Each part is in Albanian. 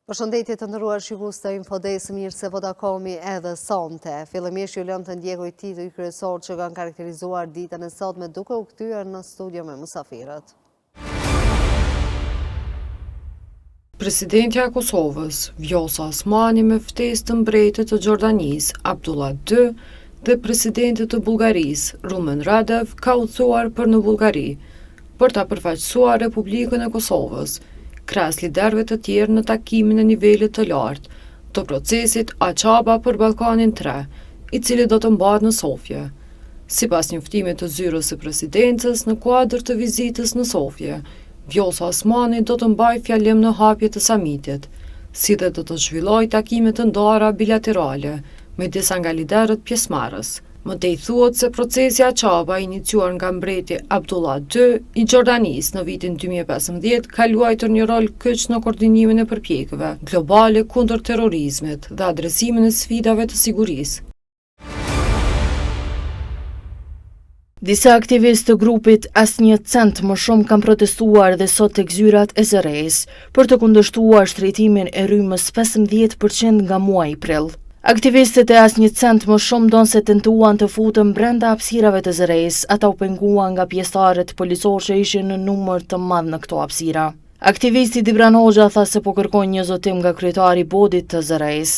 Përshëndetje të nderuar shikues të Infodes, mirë se Vodakomi edhe sonte. Fillimisht ju lëm të ndjekoj titujt kryesor që kanë karakterizuar ditën e sotme duke u kthyer në studio me mysafirët. Presidentja e Kosovës, Vjosa Osmani me ftesë të mbretët të Xordanisë, Abdullah II, dhe presidentit të Bullgarisë, Rumen Radev, ka udhëtuar për në Bullgari për ta përfaqësuar Republikën e Kosovës, krahas liderëve të tjerë në takimin e nivelit të lartë të procesit Aqaba për Ballkanin 3, i cili do të mbahet në Sofje. Sipas njoftimit të zyrës së presidencës, në kuadër të vizitës në Sofje, Vjosa Osmani do të mbajë fjalim në hapje të samitit, si dhe do të zhvillojë takime të ndara bilaterale me disa nga liderët pjesëmarrës. Mëtej thuhet se procesi Aqaba, iniciuar nga mbreti Abdullah II i Xordanisë në vitin 2015, ka luajtur një rol kyç në koordinimin e përpjekjeve globale kundër terrorizmit dhe adresimin e sfidave të sigurisë. Disa aktivistë të grupit Asnjë Cent më shumë kanë protestuar dhe sot tek zyrat e zërejës për të kundërshtuar shtrejtimin e rrymës 15% nga muaji prill. Aktivistët e Asnjë Cent më shumë donse tentuan të futen brenda hapësirave të zërejës, ata u penguan nga pjesëtarët policorë që ishin në numër të madh në këto hapësira. Aktivisti Dibran Hoxha tha se po kërkojnë një zotim nga kryetari i bodit të zërejës.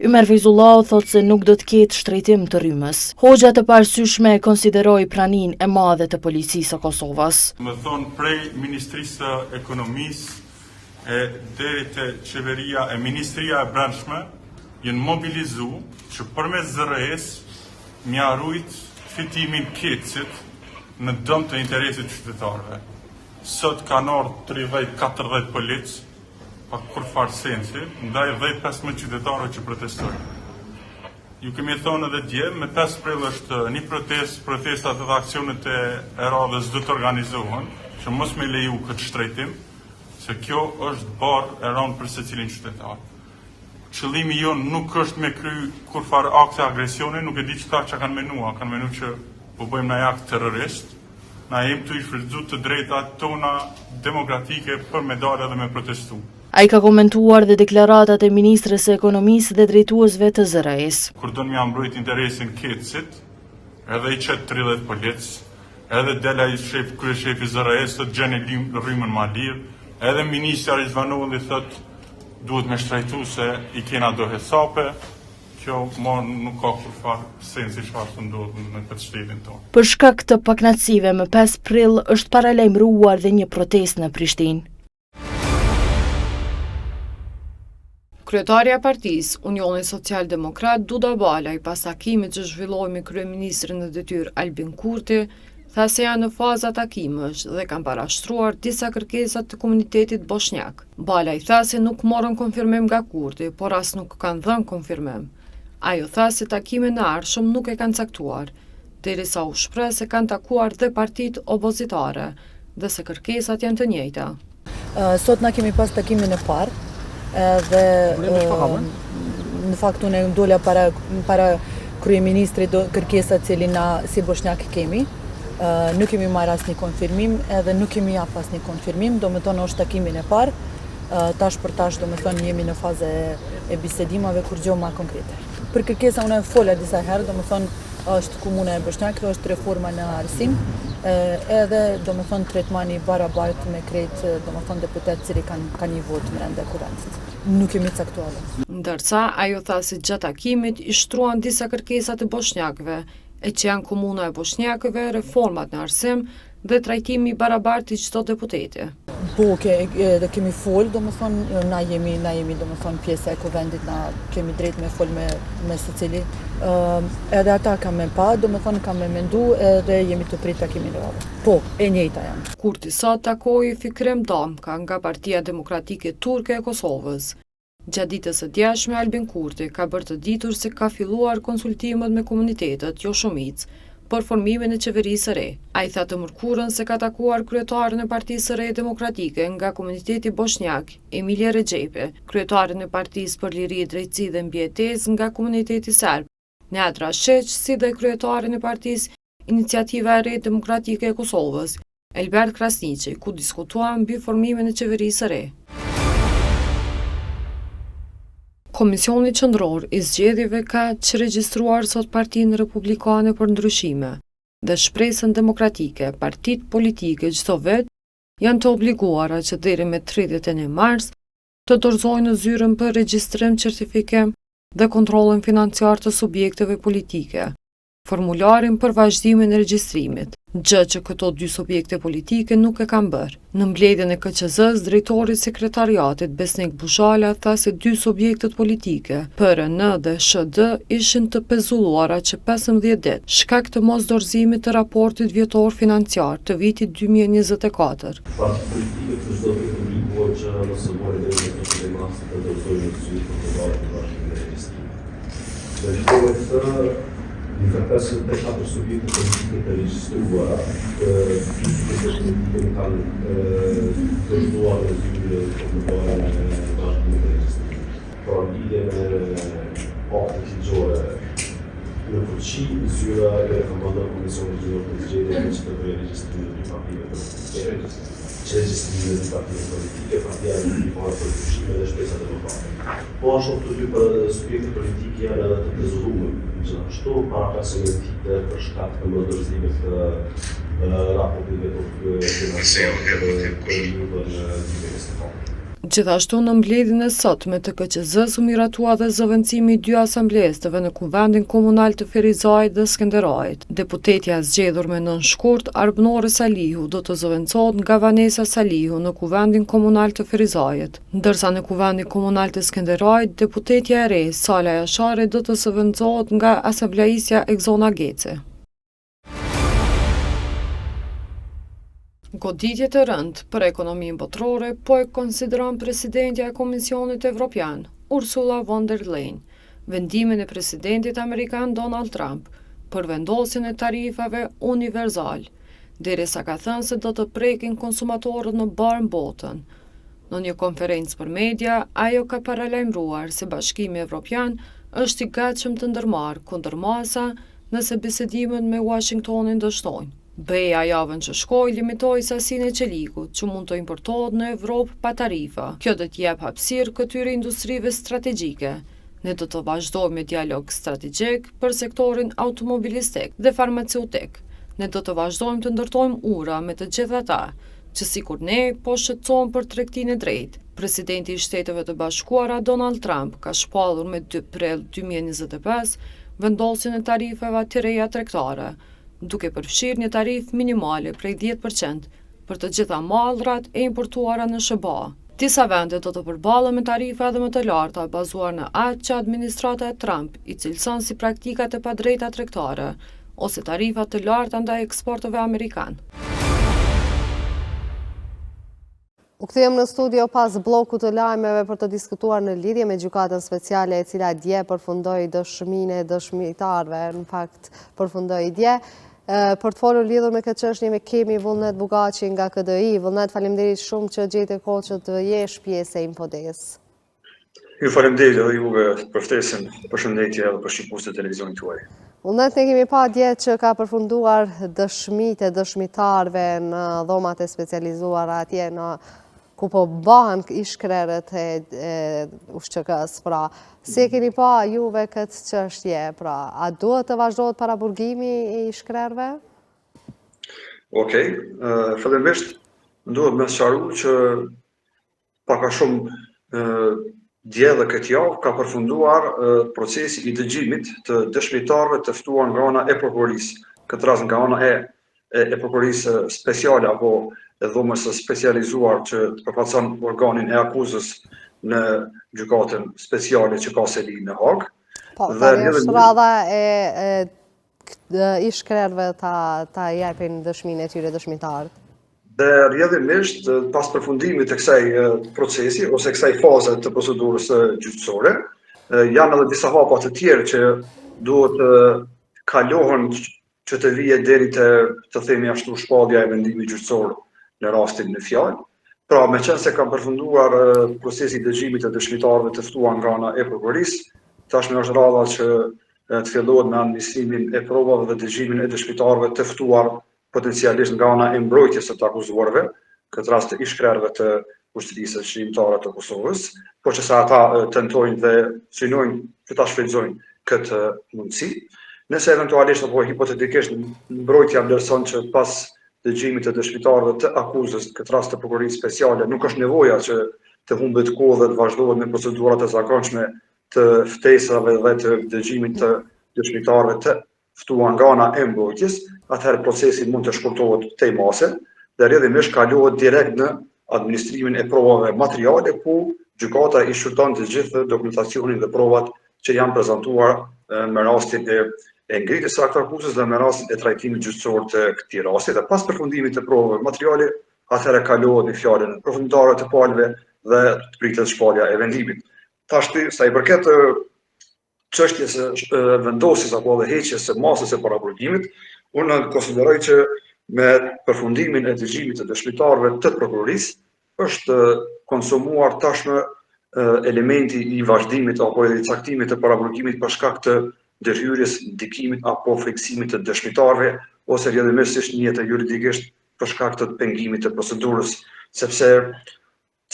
Ymer Fejzullahu thotë se nuk do të ketë shtrejtim të rrymës. Hoxha të parësyshme e konsideroi praninë e madhe të policisë së Kosovës. Më thonë prej Ministrisë së Ekonomisë deri te qeveria e Ministria e Brendshme jenë mobilizu që përmes zërejës mja rujt fitimin kecit në dëm të interesit qytetarëve. Sot kanë ardhur 30-40 polic, pa kur farë sensi, ndaj 10-15 qytetarëve që protestojnë. Ju kemi thonë edhe dje, me 5 prill është një protestat dhe aksionet e radhës do të organizohen, që mos me leju këtë shtrejtim, se kjo është barë e rënë për secilin qytetar. Qëllimi jonë nuk është me kry kur farë akte agresione, nuk e di qëta që kanë menu që po bëjmë në akt terrorist, na jem të i frydzu të drejtat tona demokratike për me dalë edhe me protestu. Ai ka komentuar dhe deklaratat e ministres së ekonomisë dhe drejtuesve të zërejës. Kur do në mja mbrojt interesin ketësit, edhe i qetë 30 polic, edhe dela i kryeshefi zërejës të gjeni rrymën ma lirë, edhe ministra Rizvanulli thot duhet me shtrajtu se i kena do hesape, kjo nuk ka kur farë sensi çfarë të ndodhë në këtë shtetin tonë. Për shkak të pakënaqësive më 5 prill është paralajmëruar dhe një protestë në Prishtinë. Kryetaria e partisë Unioni Social-Demokrat Duda Balaj, pas takimit që zhvilloi me kryeministrin në detyrë Albin Kurti, tha se janë në faza takimesh dhe kanë parashtruar disa kërkesa të komunitetit bosnjak. Balaj tha se nuk morën konfirmim nga Kurti, por as nuk kanë dhënë konfirmim. Ajo tha se takimin e ardhshëm nuk e kanë caktuar, derisa u shpreh se kanë takuar dhe partitë opozitare dhe se kërkesat janë të njëjta. Sot na kemi pas takimin e parë dhe në fakt unë dola para kryeministrit kërkesat që na si bosnjak kemi. Nuk kemi marrë asnjë konfirmim edhe nuk kemi jap asnjë konfirmim, domethënë është takimin e parë. Tash për tash domethënë jemi në fazë e bisedimave kur gjë më konkrete. Për kërkesa unë fola disa herë, domethënë është komuna e Bosnjakëve, është reforma në arsim, edhe domethënë tretmani barabartë me krejt domethënë deputet që kanë një vot brenda kurantit. Nuk kemi caktuar. Ndërsa ajo tha se gjatë takimit i shtruan disa kërkesa të bosnjakëve, e që janë komuna e bosnjakëve, reformat në arsim dhe trajtimi i barabartë i çdo deputeti. Po, dhe kemi fol, domethënë na jemi domethënë pjesa e kuvendit, na kemi drejt me fol me secili. Edhe ata kanë me pa, domethënë kanë me mendu edhe jemi të prit takimin e radhës. Po, e njëjta janë. Kurti sot takoi Fikrem Damka nga Partia Demokratike Turke e Kosovës. Gjatë ditës së djeshme, Albin Kurti ka bërë të ditur se ka filluar konsultimet me komunitetet, jo shumicë, për formimin e qeverisë së re. Ai tha të mërkurën se ka takuar kryetarin e Partisë së Re Demokratike nga komuniteti bosnjak, Emilje Rexhepi, kryetarin e Partisë për Liri, Drejtësi dhe Mbijetesë nga komuniteti serb, Neatra Sheq, si dhe kryetarin e Partisë Iniciativa e Re Demokratike e Kosovës, Elbert Krasniqi, ku diskutuan mbi formimin e qeverisë së re. Komisioni Qendror i Zgjedhjeve ka regjistruar sot Partinë Republikane për Ndryshime dhe Shpresën Demokratike. Partitë politike çdo vit janë të obliguara që deri me 31 mars të dorëzojnë në zyrën për regjistrim, certifikim dhe kontrollin financiar të subjekteve politike, formularin për vazhdimin e regjistrimit, gjë që këto dy subjekte politike nuk e kanë bërë. Në mbledhjen e KQZ-s, drejtori i sekretariatit Besnik Bushala tha se dy subjektet politike, PRN dhe SHD, ishin të pezulluara që 15 ditë, shkak të mosdorëzimit të raportit vjetor financiar të vitit 2024. Parti politike të çdo vit obliguar që nëse mori deri në 31 mars të dorëzojnë në zyrë kontrollore të vazhdimit të regjistrimit. Dërgohet të në kërkesën të 4 subjekte politike të regjistruara, të dy subjekte politike kanë dorëzuar në zyrë kontrollore në vazhdimin e regjistrimit. Pra lidhje me aktën ligjore në fuqi, zyra e rekomandon Komisionit Qendror të Zgjedhjeve që të bëjë regjistrimin e dy partive politike, që regjistrimin e dy partive politike, Partia Republikane për Ndryshime dhe Shpresa Demokratike. Po ashtu të dy subjekte politike janë edhe të pezulluar gjithashtu para 15 ditë për shkak të mosdorëzimit të raportit financiar të periudhën 2024. Gjithashtu në mbledhjen e sotme të KQZ-s u miratua dhe zëvendësimi i dy asamblesëve në Kuvendin Komunal të Ferizajit dhe Skenderajit. Deputetja zgjedhur me nën shkurt Arbnore Salihu do të zëvendësohet nga Vanesa Salihu në Kuvendin Komunal të Ferizajit, ndërsa në Kuvendin Komunal të Skenderajit deputetja e re Sala Jashari do të zëvendësohet nga asambleisja Egzona Gece. Goditje të rëndë për ekonominë botërore po e konsideron presidentja e Komisionit Evropian, Ursula von der Leyen, vendimin e presidentit amerikan Donald Trump për vendosjen e tarifave universal, derisa ka thënë se do të prekin konsumatorët në barë botën. Në një konferencë për media, ajo ka paralajmëruar se Bashkimi Evropian është i gatshëm të ndërmarrë kundër masa nëse bisedimet me Washingtonin dështojnë. BEA javën që shkoi limitoi sasinë e çelikut që mund të importohet në Evropë pa tarifa. Kjo do të jap hapësirë këtyre industrive strategjike. Ne do të vazhdojmë me dialog strategjik për sektorin automobilistik dhe farmaceutik. Ne do të vazhdojmë të ndërtojmë ura me të gjithë ata që sikur ne po shqetësohen për tregtinë e drejtë. Presidenti i Shteteve të Bashkuara Donald Trump ka shpallur me 2 prill 2025 vendosjen e tarifeve të reja tregtare, duke përfshirë një tarifë minimale prej 10% për të gjitha mallrat e importuara në SBA. Disa vende do të përballen me tarifa edhe më të larta bazuar në atë që administrata e Trump i cilëson si praktikat e padrejta tregtare ose tarifa të larta ndaj eksporteve amerikan. U kthem në studio pas blokut të lajmeve për të diskutuar në lidhje me gjykatën speciale e cila dje përfundoi dëshminë e dëshmitarëve, në fakt përfundoi dje. Për të folur lidhur me këtë çështje me kemi Vullnet Bugaçi nga KDI. Vullnet, faleminderit shumë që gjete kohë që të jesh pjesë e Infodes. Ju faleminderit edhe juve për ftesën, përshëndetje edhe për shikuesit e televizionit tuaj. Vullnet, ne kemi pa dje që ka përfunduar dëshmitë e dëshmitarëve në dhomat e specializuara atje në ku po bëhen ish-krerët e USHK-s, pra. Si e keni pa juve këtë çështje, pra, a duhet të vazhdohet paraburgimi i ish-krerëve? Okej, fillimisht duhet me sqaru që pak a shumë dje dhe këtë javë ka përfunduar procesi i dëgjimit të dëshmitarëve të ftuar nga ana e prokurorisë, këtë rast nga ana e prokurorisë speciale apo e dhomës së specializuar që të përfaqëson organin e akuzës në gjykatën speciale që ka sedi në Hagë. Po, tani është radha e ish-krerëve ta japin dëshminë e tyre dëshmitarët. Dhe rrjedhimisht pas përfundimit të kësaj procesi ose kësaj faze të procedurës gjyqësore, janë edhe disa hapa të tjerë që duhet kalohen që të vije deri të themi ashtu shpallja e vendimit gjyqësor në rastin në fjalë. Pra, me qenë se kam përfunduar procesi i dëgjimit të dëshmitarëve të ftuar nga ana e prokurorisë, tashmë është radha që të fillohet me analizimin e provave dhe dëgjimin e dëshmitarëve të ftuar potencialisht nga ana e mbrojtjes së të akuzuarve, këtë rast të ish-krerëve të ushtrisë shqiptare të Kosovës, por që sa ata tentojnë dhe synojnë që ta shfrytëzojnë këtë mundësi. Nëse eventualisht apo hipotetikisht mbrojtja vlerëson që pas dëgjimit të dëshmitarëve të akuzës, në këtë rast të prokurorisë speciale, nuk është nevoja që të humbet kohë dhe të vazhdohet me procedurat e zakonshme të ftesave dhe të dëgjimit të dëshmitarëve të ftuar nga ana e mbrojtjes, atëherë procesi mund të shkurtohet tej mase dhe rrjedhimisht kalohet direkt në administrimin e provave materiale, ku gjykata i shqyrton të gjithë dokumentacionin dhe provat që janë prezantuar me rastin e ngritjes së akuzës dhe me rastin e trajtimit gjyqësor të këtij rasti. Dhe pas përfundimit të provave materiale, atëherë kalohet në fjalën përfundimtare të palëve dhe të pritet shpallja e vendimit. Tashti, sa i përket çështjes së vendosjes apo dhe heqjes së masës së paraburgimit, unë konsideroj që me përfundimin e dëgjimit të dëshmitarëve të prokurorisë është konsumuar tashmë elementi i vazhdimit apo i caktimit të paraburgimit për shkak të ndërhyrjes, ndikimit apo friksimit të dëshmitarëve ose rrjedhimisht njihet juridikisht për shkak të pengimit të procedurës, sepse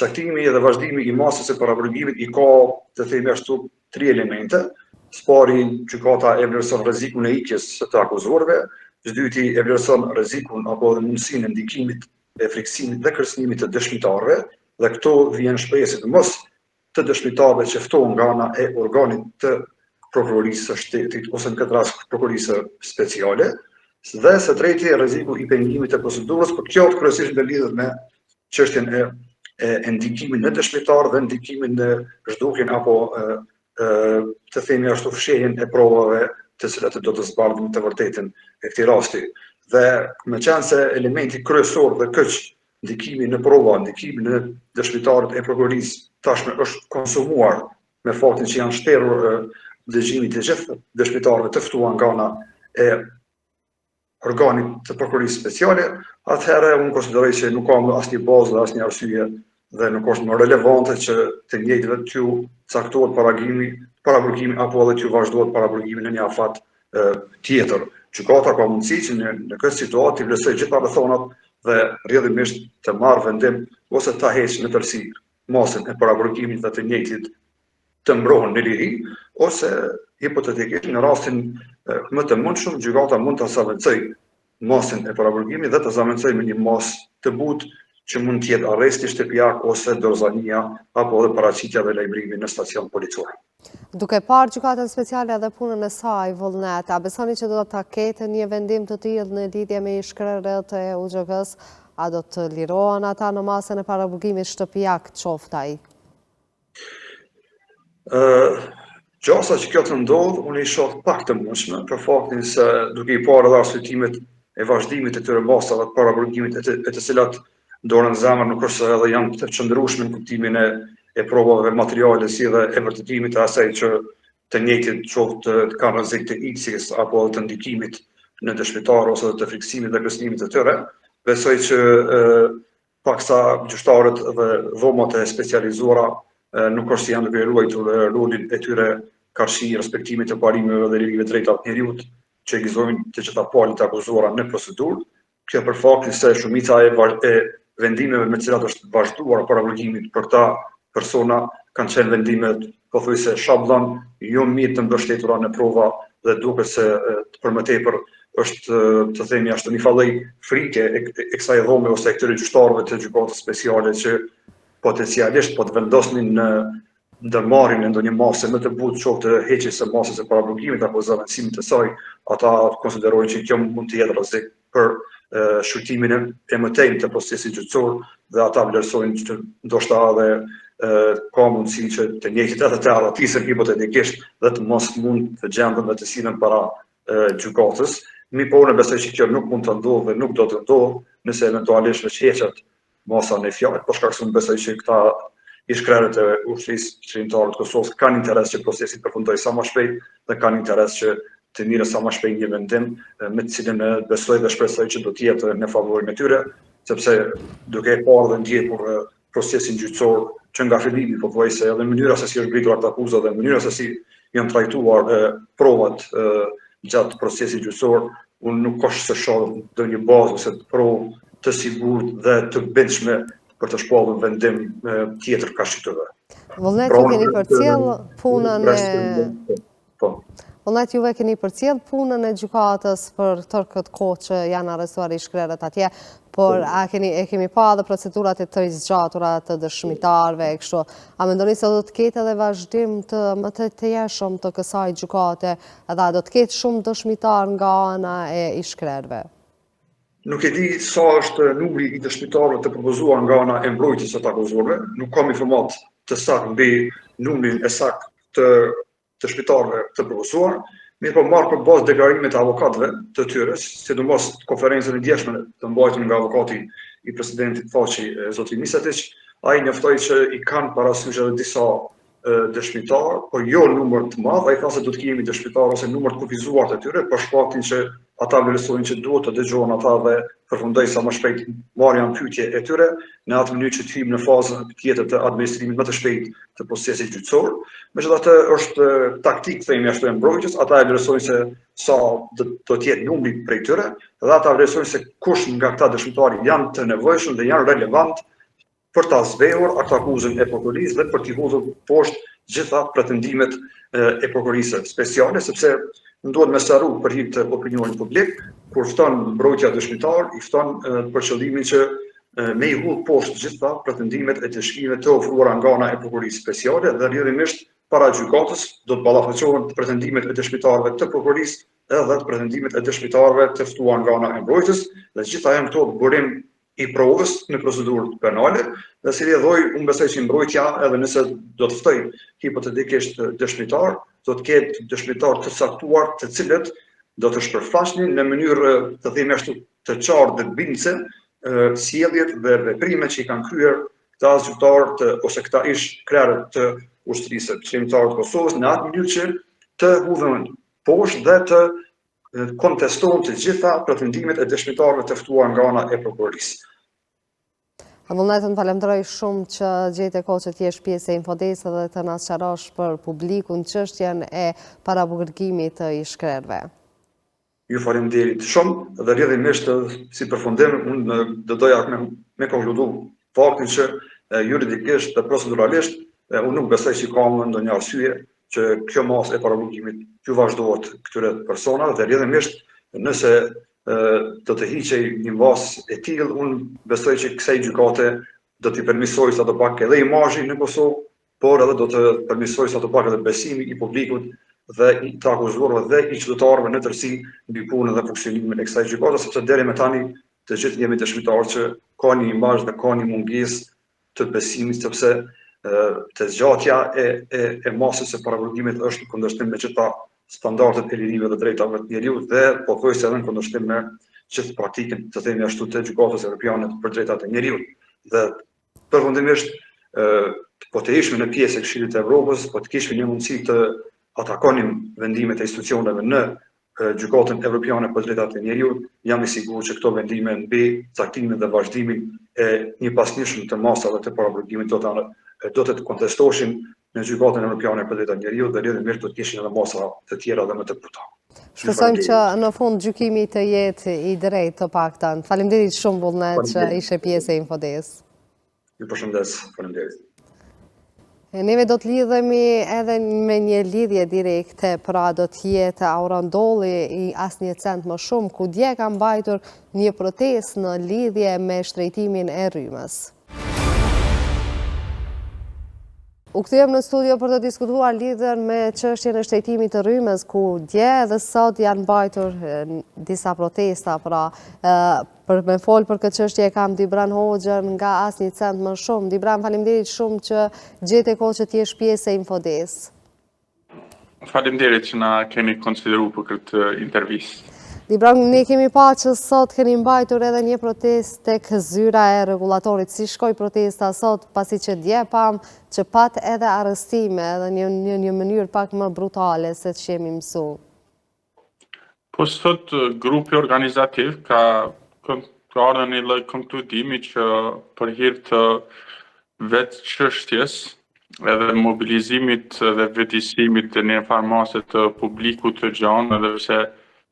caktimi dhe vazhdimi i masës së paraburgimit i ka, të themi ashtu, 3 elemente. Së pari, gjykata e vlerëson rrezikun e ikjes së të akuzuarve, së dyti e vlerëson rrezikun apo dhe mundësinë e ndikimit, e friksimit dhe kërcënimit të dëshmitarëve, dhe këto vjen shpresë mos të dëshmitarëve që ftohen nga ana e organit të prokurorisë së shtetit ose në këtë rast prokurorisë speciale, dhe së treti rreziku i pengimit të procedurës, por kjo kryesisht lidhet me çështjen e ndikimit në dëshmitar dhe ndikimin në zhdukjen apo të themi ashtu fshehjen e provave të cilat do të zbardhin të vërtetën e këtij rasti. Dhe me qenë se elementi kryesor dhe këç ndikimi në prova, ndikimi në dëshmitarët e prokurorisë tashmë është konsumuar me faktin që janë shterur dëgjimit të gjithë dëshmitarëve të ftuar nga ana e organit të prokurorisë speciale, atëherë unë konsideroj që nuk ka asnjë bazë dhe asnjë arsye dhe nuk është më relevante që të njëjtëve t'ju caktohet paraburgimi apo edhe t'ju vazhdohet paraburgimi në një afat tjetër. Gjykata ka mundësi që në këtë situatë të vlerësojë gjitha rrethonat dhe rrjedhimisht të marrë vendim ose ta heqë në tërësi masën e paraburgimit dhe të njëjtit të mbrohen në liri, ose hipotetikisht në rastin më të mundshëm gjykata mund ta zavancojë masën e paraburgimit dhe ta zavancojë me një masë të butë që mund të jetë arresti shtëpiak ose dorëzania apo edhe paraqitja dhe lajmërimi në stacion policor. Duke parë gjykatën speciale dhe punën e saj vullnet, a besoni që do ta ketë një vendim të tillë në lidhje me shkrerët e UXH-s, a do të lirohen ata në masën e paraburgimit shtëpiak qoftë ai? Gjasa që kjo të ndodhë, unë i shoh pak të mundshme, për faktin se duke i parë edhe arsyetimet e vazhdimit të këtyre masave të paraburgimit e të cilat dorën zemër nuk është edhe janë të qëndrueshme në kuptimin e provave materiale si dhe e vërtetimit të asaj që të njëjtit qoftë të kanë rrezik të iksjes apo të ndikimit në dëshmitar ose të friksimit dhe kërcënimit të tyre. Besoj që paksa gjyqtarët dhe dhomat e specializuara nuk është si janë duke ruajtur rolin e tyre karshi respektimit të parimeve dhe ligave të drejta të njerëzit që egzistojnë të gjitha palët e akuzuara në procedurë. Kjo për faktin se shumica e vendimeve me cilat është vazhduar paraburgimit për këta persona kanë qenë vendimet pothuajse shabllon, jo mirë të mbështetura në prova dhe duket se për më tepër është të themi ashtu një fallëj frike e kësaj dhome ose e këtyre gjyqtarëve të gjykatës speciale që potencialisht po të vendosnin në ndërmarrjen e ndonjë mase më të butë qoftë heqjes së masës së paraburgimit apo zavancimit të saj, ata konsiderojnë që kjo mund të jetë rrezik për shqyrtimin e mëtejnë të procesit gjyqësor dhe ata vlerësojnë që ndoshta edhe ka mundësi që të njëjtit edhe të arratisën hipotetikisht dhe të mos mund të gjenden dhe të sillen para gjykatës. Po unë besoj që kjo nuk mund të ndodhë dhe nuk do të ndodhë nëse eventualisht veç heqet masa në fjalë, por shkak se unë besoj që këta ish-krerët e ushtrisë shqiptare të Kosovës kanë interes që procesi të përfundojë sa më shpejt dhe kanë interes që të mirë sa më shpejt një vendim me të cilën besoj dhe shpresoj që do të jetë në favorin e tyre, sepse duke parë dhe ndjekur procesin gjyqësor që nga fillimi pothuajse edhe mënyra se si është ngritur akuza dhe mënyra se si janë trajtuar provat gjatë procesit gjyqësor, unë nuk është se shoh ndonjë bazë ose provë të sigurt dhe të brendshme për të shpallur vendim tjetër ka shqytëve. Vullnet ju keni përcjell punën e... Po. Vullnet juve keni përcjell punën e gjykatës për tërë këtë kohë që janë arrestuar ish-krerët atje, por e kemi pa edhe procedurat e të zgjatura të dëshmitarve e kështu. A mendoni se do të ketë edhe vazhdim të më të jeshëm të kësaj gjykate, edhe do të ketë shumë dëshmitar nga ana e ish-krerëve? Nuk e di sa është numri i dëshmitarëve të propozuar nga ana e mbrojtjes së akuzuarve, nuk kam informat të saktë mbi numrin e saktë të dëshmitarëve të propozuar, mirë po marrë për bazë deklarimet e avokatëve të tyre, sidomos konferencën e djeshme të mbajtur nga avokati i presidentit Faqi, zoti Misetić, ai njoftoi që i kanë parasysh edhe disa dëshmitar, por jo numër të madh, ai tha se do të kemi dëshmitar ose numër të kufizuar të tyre, për shkaktin që ata vlerësojnë që duhet të dëgjohen ata dhe përfundoj sa më shpejt marrjen pyetje e tyre, në atë mënyrë që të hyjmë në fazën tjetër të administrimit më të shpejt të procesit gjyqësor. Megjithatë është taktik themi ashtu e mbrojtjes, ata e vlerësojnë se sa do të jetë numri prej tyre, dhe ata vlerësojnë se kush nga këta dëshmitarë janë të nevojshëm dhe janë relevant për ta zbehur atë akuzën e prokurorisë dhe për t'i hodhur poshtë gjitha pretendimet e prokurorisë speciale, sepse ndodhet me saru për hir të opinionit publik, kur fton mbrojtja dëshmitar, i fton për qëllimin që me i hodh poshtë gjitha pretendimet e dëshkimeve të ofruara nga ana e prokurorisë speciale dhe rrjedhimisht para gjykatës do të ballafaqohen pretendimet e dëshmitarëve të prokurorisë edhe të pretendimet e dëshmitarëve të ftuar nga ana e mbrojtjes, dhe gjitha janë këto burim i provës në procedurë penale, dhe si rrjedhoi, unë besoj që mbrojtja, edhe nëse do të ftoj hipotetikisht dëshmitar, do të ketë dëshmitar të saktuar, të cilët do të shpërfaqnin në mënyrë të themi ashtu të qartë dhe bindëse sjelljet dhe veprimet që i kanë kryer këta zyrtarë ose këta ish-krerë të ushtrisë qendrore të Kosovës në atë mënyrë që të hudhen poshtë dhe të kontestohen të gjitha pretendimet e dëshmitarëve të ftuar nga ana e prokurorisë. Vullnetën falenderoj shumë që gjete kohë që t'jesh pjesë e Infodesk dhe të na sqarosh për publikun çështjen e parabukërimit të ish-krerëve. Ju faleminderit shumë dhe rrjedhimisht si përfundim unë do doja me konkludu faktin që juridikisht dhe proceduralisht unë nuk besoj që ka ndonjë arsye që kjo masë e parabukërimit t'ju vazhdohet këtyre personave dhe rrjedhimisht nëse do të hiqej një masë e tillë, unë besoj që kësaj gjykate do t'i permisoj sa të pak edhe imazhi në Kosovë, por edhe do të permisoj sa të pak edhe besimi i publikut dhe i të akuzuarve dhe i qytetarëve në tërësi mbi punën dhe funksionimin e kësaj gjykate, sepse deri me tani të gjithë jemi dëshmitarë që ka një imazh dhe ka një mungesë të besimit, sepse të zgjatja e masës së parabukërimit është në kundërshtim me gjitha standardet e lirive dhe drejtave të njeriut dhe pothuajse edhe në kundërshtim me gjithë praktikën të themi ashtu të gjykatës evropiane për drejtat e njeriut. Dhe përfundimisht po të ishme në pjesë e Këshillit të Evropës, po të kishme një mundësi të atakonim vendimet e institucioneve në gjykatën evropiane për drejtat e njeriut, jam i sigurt që këto vendime mbi caktimin dhe vazhdimin e një pasnjëshëm të masave të parabukërimit do të kontestoshin në gjykatën evropiane për drejtat e njeriut dhe rrjedhimisht do të kishin edhe masa të tjera dhe më të buta. Shpresojmë që në fund gjykimi të jetë i drejtë të paktën. Faleminderit shumë Vullnet që ishe pjesë e Infodesk. Ju përshëndes, faleminderit. Neve do të lidhemi edhe me një lidhje direkte, pra do të jetë aurandolli i asnjë cent më shumë, ku dje ka mbajtur një protestë në lidhje me shtrejtimin e rrymës. U kthyem në studio për të diskutuar lidhjen me çështjen e shtrejtimit të rrymës, ku dje dhe sot janë mbajtur disa protesta, pra për me fol për këtë çështje kam Dibran Hoxhën nga asnjë cent më shumë. Dibran, faleminderit shumë që gjete kohë që t'jesh pjesë e Infodesk. Faleminderit që na keni konsideruar për këtë intervistë. Dibran, ne kemi pa që sot keni mbajtur edhe një protestë tek zyra e rregullatorit. Si shkoi protesta sot, pasi që dje pam që pat edhe arrestime edhe një mënyrë pak më brutale se që jemi mësuar? Po sot grupi organizativ ka ardhur në një lloj konkludimi që për hir të vetë çështjes edhe mobilizimit dhe vetësimit të një farmase të publikut të gjanë, edhe pse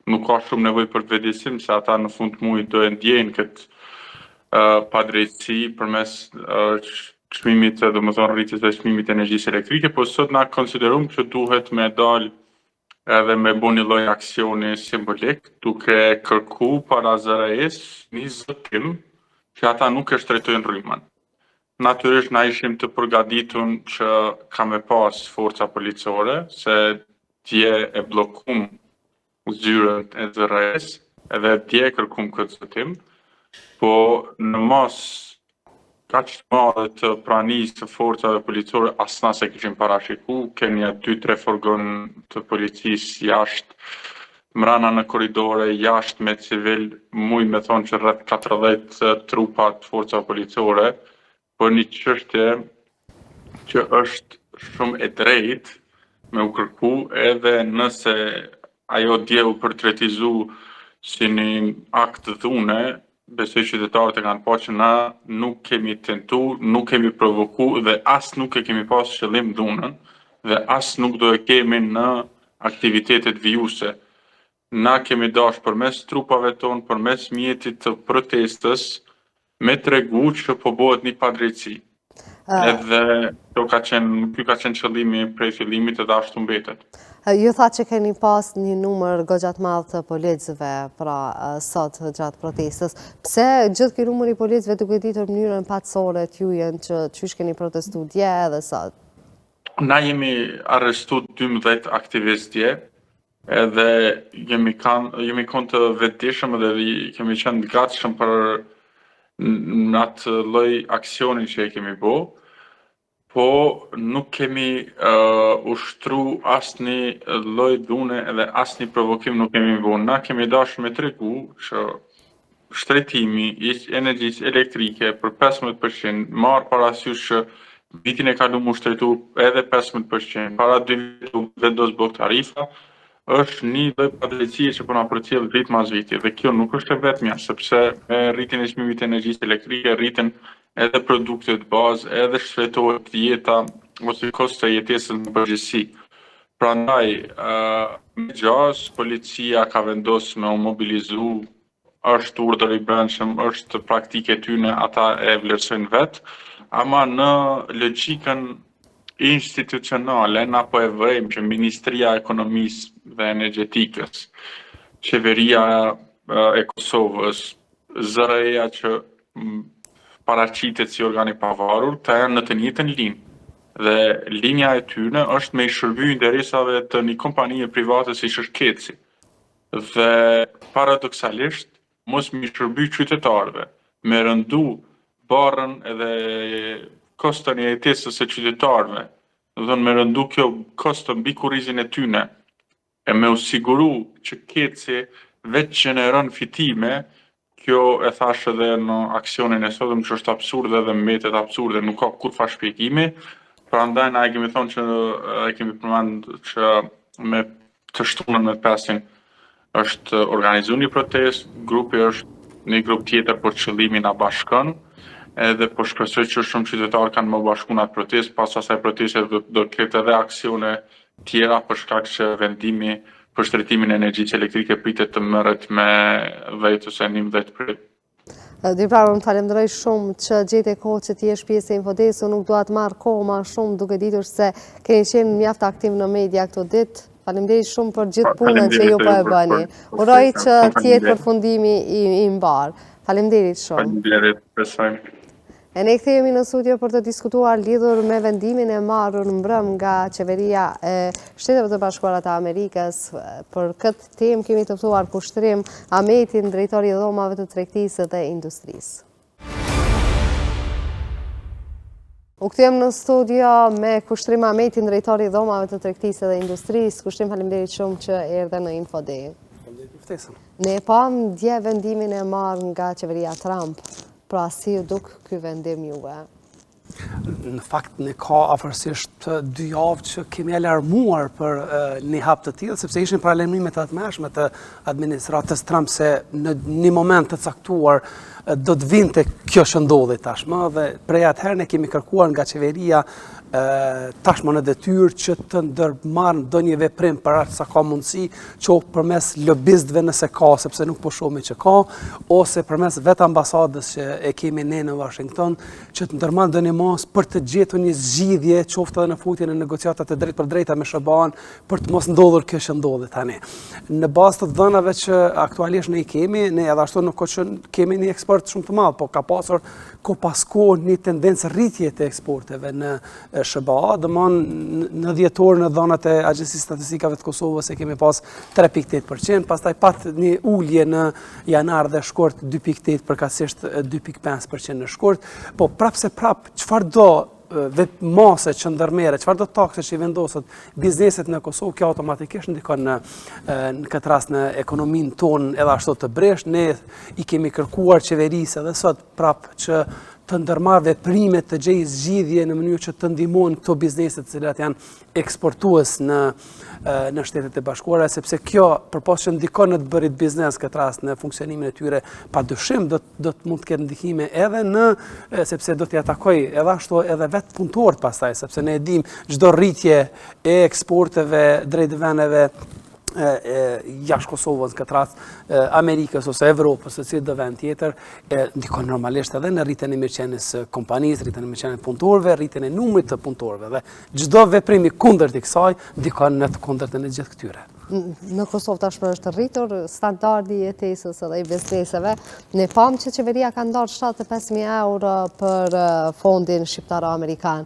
nuk ka shumë nevojë për vetësim, se ata në fund të muajit do e ndjejnë këtë padrejtësi përmes çmimit, domethënë rritjes së çmimit të energjisë elektrike, po sot na konsiderojmë që duhet me dal edhe me bo një lloj aksioni simbolik, duke kërku para ZRE-s një zëtim që ata nuk e shtrejtojnë rrymën. Natyrisht na ishim të përgatitur që ka me pas forca policore, se dje e bllokum zyrën e ZRE-s, edhe dje kërkum këtë zëtim, po në mos kaq të madhe të pranisë të forcave policore asna se kishim paraqiku, kemi 2-3 furgon të policisë jashtë, mrana në korridore, jashtë me civil, muj me thonë që rreth 40 trupa të forcave policore, për një çështje që është shumë e drejtë me u kërku, edhe nëse ajo dje u përtretizu si një akt dhune, besoj qytetarët e kanë pa që na nuk kemi tentu, nuk kemi provoku dhe as nuk e kemi pas qëllim dhunën dhe as nuk do e kemi në aktivitetet vijuse. Na kemi dash përmes trupave tonë, përmes mjetit të protestës, me tregu që po bëhet një padrejtësi. Edhe ky ka qenë qëllimi prej fillimit edhe ashtu mbetet. Ju tha që keni pas një numër goxhat madh të policëve pra sot gjatë protestës. Pse gjithë ky numër i policëve duke ditur mënyrën patësore t'jujen që çysh keni protestu dje edhe sot? Na jemi arrestu 12 aktivistë dje, edhe jemi kanë të vetëdijshëm edhe kemi qenë gatshëm për në atë lloj aksioni që e kemi bo, po nuk kemi ushtru asnjë lloj dhune edhe asnjë provokim nuk kemi bo. Na kemi dashur me tregu që shtrejtimi i energjisë elektrike për 15%, marrë parasysh që vitin e kaluar u shtrejtu edhe 15%, para 2 viteve vendos blok tarifa, është një lloj padrejtësie që po na përcjell vit mas viti dhe kjo nuk është e vetmja, sepse me rritjen e çmimit të energjisë elektrike rriten edhe produktet bazë, edhe shtrejtohet jeta ose kosto e jetesës në përgjithësi. Prandaj, me gjas, policia ka vendosur me u mobilizu, është urdhër i brendshëm, është praktike tyne, ata e vlerësojnë vetë, ama në logjikën institucionale, na po e vërejmë që Ministria e Ekonomisë dhe Energjetikës, Qeveria e Kosovës, ZRE-ja që paraqitet si organ i pavarur, të janë në të njëjtën linjë. Dhe linja e tyre është me i shërby interesave të një kompanie private si është Keci. Dhe paradoksalisht, mos me i shërby qytetarëve, me rëndu barrën edhe kostën e jetesës së qytetarëve, do të thonë me rëndu kjo kostë mbi kurrizin e tyre, e me u siguru që Keci vetë gjeneron fitime. Kjo e thash edhe në aksionin e sotëm që është absurde dhe mbetet absurde, nuk ka kurrë shpjegimi. Prandaj na e kemi thonë që e kemi përmendur që me të shtunën me 5-in është organizuar një protestë, grupi është një grup tjetër por qëllimi na bashkon, edhe po shpresoj që shumë qytetarë kanë më bashku në atë protestë, pas asaj proteste do të ketë edhe aksione tjera për shkak që vendimi për shtrejtimin e energjisë elektrike pritet të merret me 10 ose 11 prit. Diprar, unë falenderoj shumë që gjete kohë që ti jesh pjesë e Infodesë, nuk dua të marr kohë më shumë duke ditur se keni qenë mjaft aktiv në media këto ditë. Faleminderit shumë për gjithë punën që ju po e bëni. Uroj që të jetë përfundimi i mbar. Faleminderit shumë. Faleminderit, besojmë. E ne kthehemi në studio për të diskutuar lidhur me vendimin e marrur mbrëm nga qeveria e Shteteve të Bashkuara të Amerikës. Për këtë temë kemi të ftuar Kushtrim Ahmetin, drejtori i dhomave të tregtisë dhe industrisë. U kthem në studio me Kushtrim Ahmetin, drejtori i dhomave të tregtisë dhe industrisë. Kushtrim, faleminderit shumë që erdhe në Infode. Ne pam dje vendimin e marrë nga qeveria Trump. Pra si ju duk ky vendim juve? Në fakt ne ka afërsisht 2 javë që kemi alarmuar për një hap të tillë, sepse ishin paralajmërime të tmerrshme të administratës Trump se në një moment të caktuar do të vinte kjo që ndodhi tashmë, dhe prej atëherë ne kemi kërkuar nga qeveria tashmë në detyrë që të ndërmarrë ndonjë veprim për atë sa ka mundësi, qoftë përmes lobistëve nëse ka, sepse nuk po shohim që ka, ose përmes vetë ambasadës që e kemi ne në Washington, që të ndërmarrë ndonjë masë për të gjetur një zgjidhje, qoftë edhe në futjen e negociatat e drejtë për drejta me SBA-n, për të mos ndodhur kjo që ndodhi tani. Në bazë të dhënave që aktualisht ne i kemi, ne edhe ashtu nuk që kemi një eksport shumë të madh, po ka pasur pas kohë një tendencë rritje të eksporteve në SBA, domthon në dhjetor në dhënat e Agjencisë Statistikave të Kosovës e kemi pas 3.8%, pastaj pat një ulje në janar dhe shkurt 2.8 përkatësisht 2.5% në shkurt, po prapse çfarë do mase që ndërmerret, çfarë do takse që i vendoset bizneset në Kosovë, kjo automatikisht ndikon në këtë rast në ekonominë tonë edhe ashtu të breshtë. Ne i kemi kërkuar qeverisë edhe sot prap që të ndërmarrë veprime të gjejë zgjidhje në mënyrë që të ndihmojnë këto biznese të cilat janë eksportues në Shtetet e Bashkuara, sepse kjo përpos që ndikon në të bërit biznes këtë rast në funksionimin e tyre, padyshim do të mund të ketë ndikime edhe sepse do t'i atakoj edhe ashtu edhe vetë punëtorët pastaj, sepse ne e dimë çdo rritje e eksporteve drejt vendeve jashtë Kosovës, këtë rast Amerikës ose Evropës, ose çdo vend tjetër, ndikon normalisht edhe në rritjen e mirëqenies së kompanisë, rritjen e mirëqenies të punëtorëve, rritjen e numrit të punëtorëve dhe çdo veprim i kundërt i kësaj ndikon në të kundërtën e gjithë këtyre. Në Kosovë tashmë është rritur standardi i jetesës edhe i bizneseve. Ne pam që qeveria ka ndarë 75.000 euro për fondin shqiptar amerikan.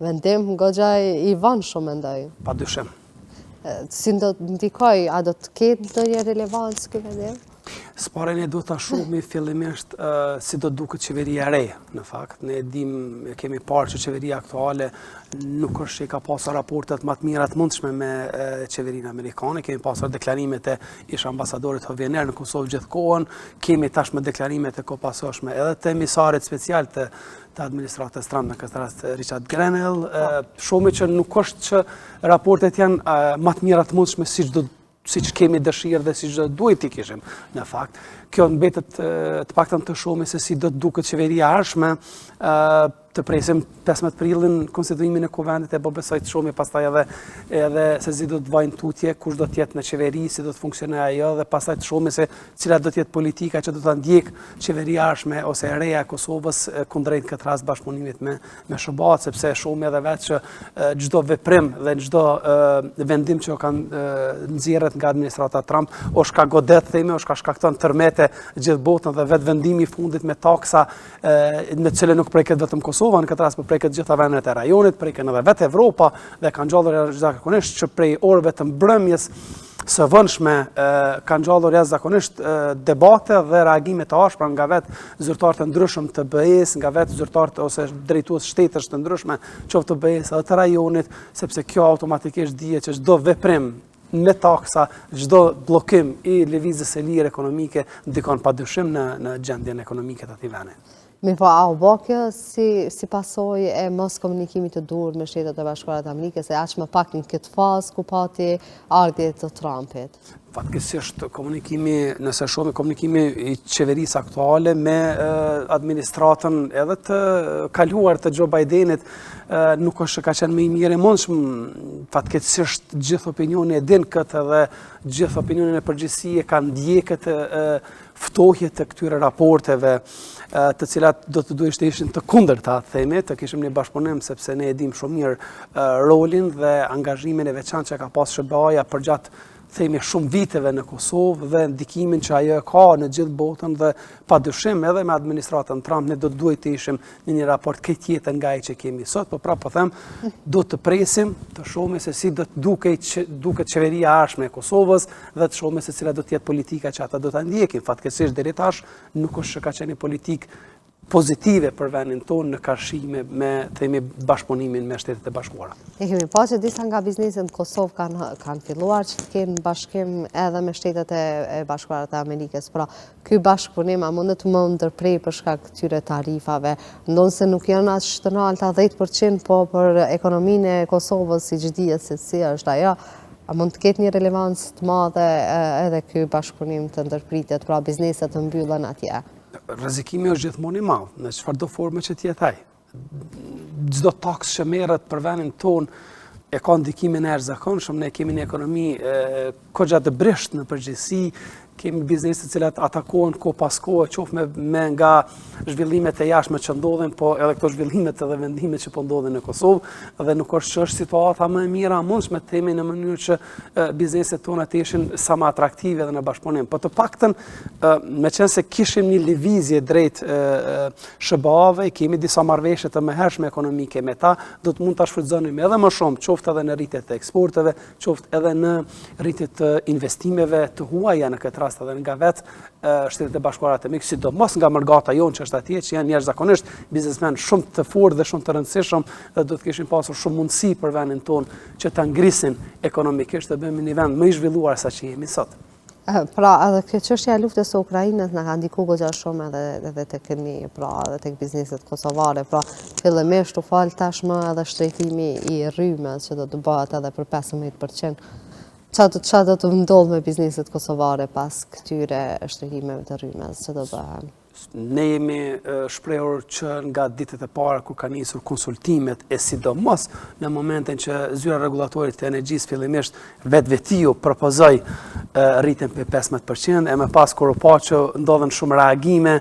Vendim goxha i vonshëm mendoj. Padyshim. Si do të ndikoj, a do të ketë ndonjë relevancë ky vendim? S'pare ne do të shohim fillimisht si do duket qeveria re, në fakt. Ne kemi parë që qeveria aktuale nuk është që ka pasur raportet më të mira të mundshme me qeverinë amerikane. Kemi pasur deklarimet e ish ambasadorit Hovjener në Kosovë gjithkohën, kemi tashmë deklarimet e kopasashme edhe të emisarit special të administratës Trump, në këtë rast Richard Grenell. Shohim që nuk është që raportet janë më të mira të mundshme siç kemi dëshirë dhe siç duhet t'i kishim në fakt. Kjo mbetet të paktën të shohim se si do të duket qeveria ardhshme. Të presim 15 prillin konstituimin e kuvendit e besoj të shohim pastaj edhe se si do të vajnë tutje, kush do të jetë në qeveri, si do të funksionojë ajo dhe pastaj të shohim se cila do të jetë politika që do ta ndjek qeveria ardhshme ose e reja e Kosovës kundrejt këtë rast bashkëpunimit me SBA, sepse shohim edhe vetë që çdo veprim dhe çdo vendim që kanë nxjerrët nga administrata Trump është ka godet themi, është ka shkakton tërmete gjithë botën dhe vetë vendimi i fundit me taksa në të cilën nuk preket vetëm Kosova, në këtë rast po preket gjitha vendet e rajonit, preken edhe vetë Evropa dhe kanë gjallur jashtëzakonisht që prej orëve të mbrëmjes së vënshme kanë gjallur jashtëzakonisht debate dhe reagime të ashpra nga vetë zyrtarë të ndryshëm të BE-s, nga vetë zyrtarë ose drejtues shtetësh të ndryshme, qoftë të BE-s edhe të rajonit, sepse kjo automatikisht dihet që çdo veprim me taksa, çdo bllokim i lëvizjes së lirë ekonomike ndikon padyshim në gjendjen ekonomike të atij vendi. Mi po, a u bë kjo si pasojë e mos komunikimit të dur me Shtetet e Bashkuara të Amerikës, e aq më pak në këtë fazë ku pati ardhje të Trumpit? Fatkesisht nëse shohim komunikimi i qeverisë aktuale me administratën edhe të kaluar të Joe Bidenit nuk është ka qenë më i mirë e mundshëm. Fatkesisht gjithë opinioni e din këtë dhe gjithë opinionin e përgjithësi e kanë ndjekë këtë ftohje të këtyre raporteve të cilat do të duhet të ishin të kundërta, themi, të kishim një bashkëpunim sepse ne e dim shumë mirë rolin dhe angazhimin e veçantë që ka pas SBA-ja përgjatë themi shumë viteve në Kosovë dhe ndikimin që ajo ka në gjithë botën dhe padyshim edhe me administratën Trump ne do të duhet të ishim në një raport këtë tjetër nga ai që kemi sot, po prapë po them, do të presim të shohim se si do të duket qeveria ardhshme e Kosovës dhe të shohim se cila do të jetë politika që ata do ta ndjekin. Fatkeqësisht deri tash nuk është ka qenë politikë pozitive për vendin tonë në karshime me themi bashkëpunimin me Shtetet e Bashkuara. E kemi pa që disa nga bizneset në Kosovë kanë filluar që të kenë bashkim edhe me Shtetet e Bashkuara të Amerikës. Pra, ky bashkëpunim a mundet më ndërprej për shkak këtyre tarifave, ndonë se nuk janë as të larta 10%, po për ekonominë e Kosovës siç dihet se si është ajo, a mund të ketë një relevancë të madhe edhe ky bashkëpunim të ndërpritet, pra bizneset të mbyllen atje? Rrezikimi është gjithmonë i madh, në çfarëdo forme që të jetë ai. çdo taks që merret për vendin tonë e ka ndikimin e jashtëzakonshëm. Ne kemi një ekonomi kogja të brisht në përgjithësi, kemi biznese të cilat atakohen kohë pas kohë, qoftë me nga zhvillimet e jashtme që ndodhin, po edhe këto zhvillimet edhe vendimet që po ndodhin në Kosovë, dhe nuk është që është situata më e mira mundshme të themi në mënyrë që bizneset tona të ishin sa më atraktive dhe në bashkëpunim. Po të paktën, me qenë se kishim një lëvizje drejt SBA-ve, kemi disa marrëveshje të mëhershme ekonomike me ta, do të mund ta shfrytëzonim edhe më shumë, qoftë edhe në rritje të eksporteve, qoftë edhe në rritje të investimeve të huaja në këtë rast edhe nga vetë Shtetet e Bashkuara të Amerikës, sidomos nga mërgata jonë që është atje, që janë jashtëzakonisht biznesmen shumë të fortë dhe shumë të rëndësishëm, dhe do të kishin pasur shumë mundësi për vendin tonë që ta ngrisin ekonomikisht dhe bëjmë një vend më i zhvilluar sa që jemi sot. Pra, edhe kjo çështja e luftës së Ukrainës na ka ndikuar goxha shumë edhe tek ne, pra, edhe tek bizneset kosovare, pra, fillimisht u fal tashmë edhe shtrejtimi i rrymës që do të bëhet edhe për 15%. Qa do të ndodhë me bizneset kosovare pas këtyre shtrejtimeve të rrymës që do bëhen? Ne jemi shprehur që nga ditët e para kur ka nisur konsultimet e sidomos në momentin që zyra rregullatorit të energjisë fillimisht vetvetiu propozoi rritjen për 15%, e më pas kur u pa që ndodhen shumë reagime,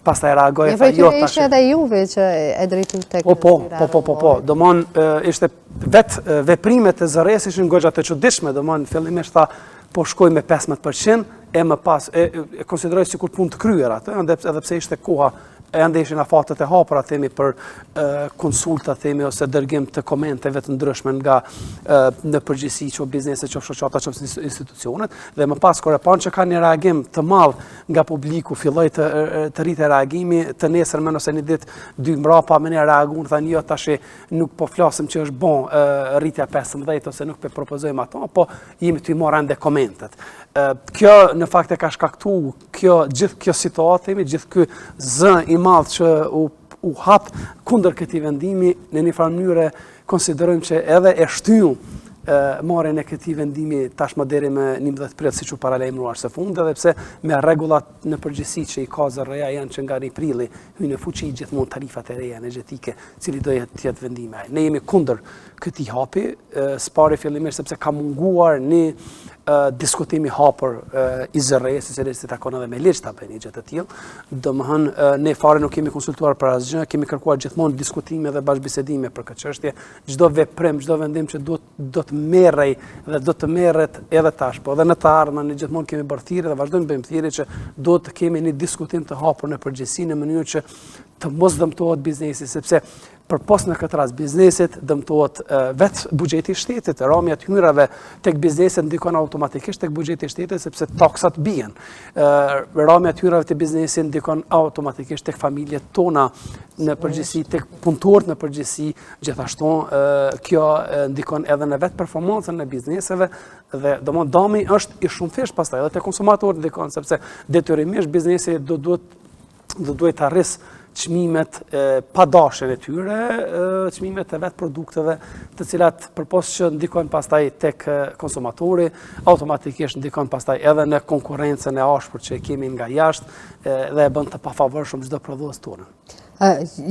pastaj reagoi tha jo tash. Ishte edhe juve që e drejtu tek Po. Domon ishte vetë veprimet e zërres ishin goxha të çuditshme, domon fillimisht tha po shkoj me 15%, e më pas e konsideroj sikur punë të kryer atë, edhe pse ishte koha ende ishin afatet e hapura themi për konsulta themi ose dërgim të komenteve të ndryshme nga në përgjithësi që bizneset, që shoqata, që institucionet, dhe më pas kur e pan që ka një reagim të madh nga publiku, filloi të rritë reagimi, të nesërmen ose një ditë dy mbrapa me një reagun, thani jo tash nuk po flasim që është bon rritja 15 ose nuk po propozojmë ato, po jemi të i marrë ende komentet. Kjo në fakt e ka shkaktu gjithë kjo situatë, gjithë ky zë i madh që u hap kundër këtij vendimi, në një farë mënyrë konsiderojmë që edhe e shtyu marrjen e këtij vendimi tashmë deri më 11 prill siç u paralajmëruar së fundi, edhe pse me rregullat në përgjithësi që i ka zërreja janë që nga prilli hyjnë në fuqi gjithmonë tarifat e reja energjetike, cili do jetë vendimi. Ne jemi kundër këtij hapi, s'pari fillimisht sepse ka munguar një diskutimi hapur i zërrejës, i cili si takon edhe me ligj ta bëjnë gjë të tillë. Domethënë ne fare nuk kemi konsultuar për asgjë, kemi kërkuar gjithmonë diskutime dhe bashkëbisedime për këtë çështje. Çdo veprim, çdo vendim që do të merrej dhe do të merret edhe tash, po edhe në të ardhmen ne gjithmonë kemi bërë thirrje dhe vazhdojmë bëjmë thirrje që do të kemi një diskutim të hapur në përgjithësi në mënyrë që të mos dëmtohet biznesi, sepse përpos në këtë rast biznesit dëmtohet vetë buxheti i shtetit, ramja e hyrave tek bizneset ndikon automatikisht tek buxheti i shtetit sepse taksat bien. Ramja e hyrave te biznesit ndikon automatikisht tek familjet tona në përgjithësi, tek punëtorët në përgjithësi, gjithashtu kjo ndikon edhe në vetë performancën e bizneseve dhe domosdoshmë dami është i shumëfisht pastaj edhe te konsumatorët ndikon sepse detyrimisht biznesi do duhet të arrisë çmimet pa dashjen e tyre, çmimet e vetë produkteve, të cilat përpos që ndikojnë pastaj tek konsumatori, automatikisht ndikojnë pastaj edhe në konkurrencën e ashpër që kemi nga jashtë dhe e bën të pafavorshëm çdo prodhues tonë.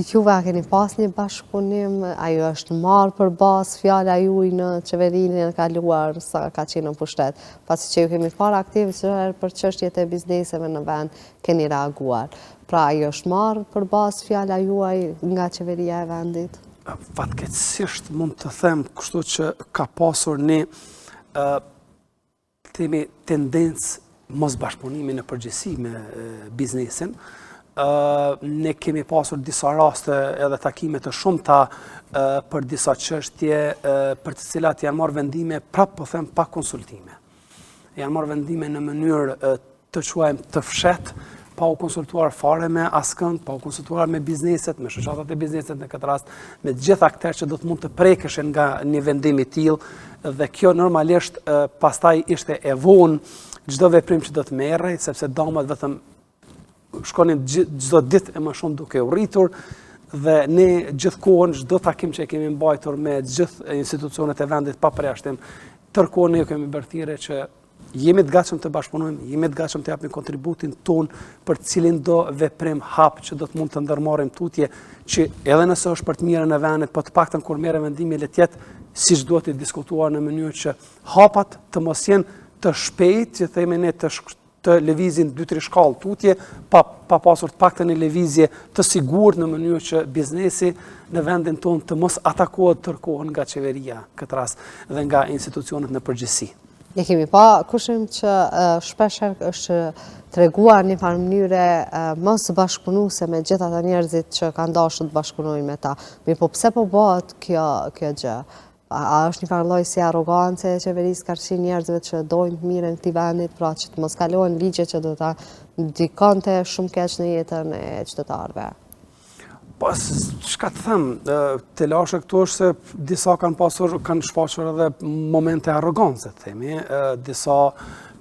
Juve keni pas një bashkëpunim, ajo është marrë për bazë fjala juaj në qeverinë e kaluar sa ka qenë në pushtet, pasi që ju kemi parë aktive për çështjet e bizneseve në vend, keni reaguar. Pra ajo është marrë për bazë fjala juaj nga qeveria e vendit? Fatkeqësisht mund të them kështu që ka pasur një tendencë mos bashkëpunimi në përgjithësi me biznesin. Ne kemi pasur disa raste edhe takime të shumta për disa çështje për të cilat janë marrë vendime prapë po them pa konsultime. Janë marrë vendime në mënyrë të quajmë të fshehtë, pa u konsultuar fare me askënd, pa u konsultuar me bizneset, me shoqatat e bizneset në këtë rast, me gjithë aktorët që do të mund të prekeshin nga një vendim i tillë dhe kjo normalisht pastaj ishte e vonë çdo veprim që do të merrej, sepse damat vetëm shkonin çdo ditë e më shumë duke u rritur dhe ne gjithkohën çdo takim që kemi mbajtur me gjithë institucionet e vendit pa përjashtim, tërkohën ne kemi bërë thirrje që jemi të gatshëm të bashkëpunojmë, jemi të gatshëm të japim kontributin ton për cilin do veprim hap që do të mund të ndërmarrim tutje që edhe nëse është për të mirën e vendit, po të paktën kur merrem vendimi le të jetë siç duhet të diskutuar në mënyrë që hapat të mos jenë të shpejt, që themi ne të lëvizin 2-3 shkallë tutje, pa pasur të paktën një lëvizje të sigurt në mënyrë që biznesi në vendin tonë të mos atakohet tërkohën nga qeveria këtë rast dhe nga institucionet në përgjithësi. Ne kemi pa kushim që shpesher është treguar një farë mënyre mos bashkëpunuese me gjithë ata njerëzit që kanë dashur të bashkëpunojnë me ta. Mirë, po pse po bëhet kjo gjë? A është një farë lloj si arrogancë e qeverisë karshi njerëzve që dojnë të mirën këtij vendit, pra që të mos kalohen ligje që do ta ndikonte shumë keq në jetën e qytetarëve? Po, çka të them, të lashe këtu është se disa kanë shfaqur edhe momente arrogance, themi, disa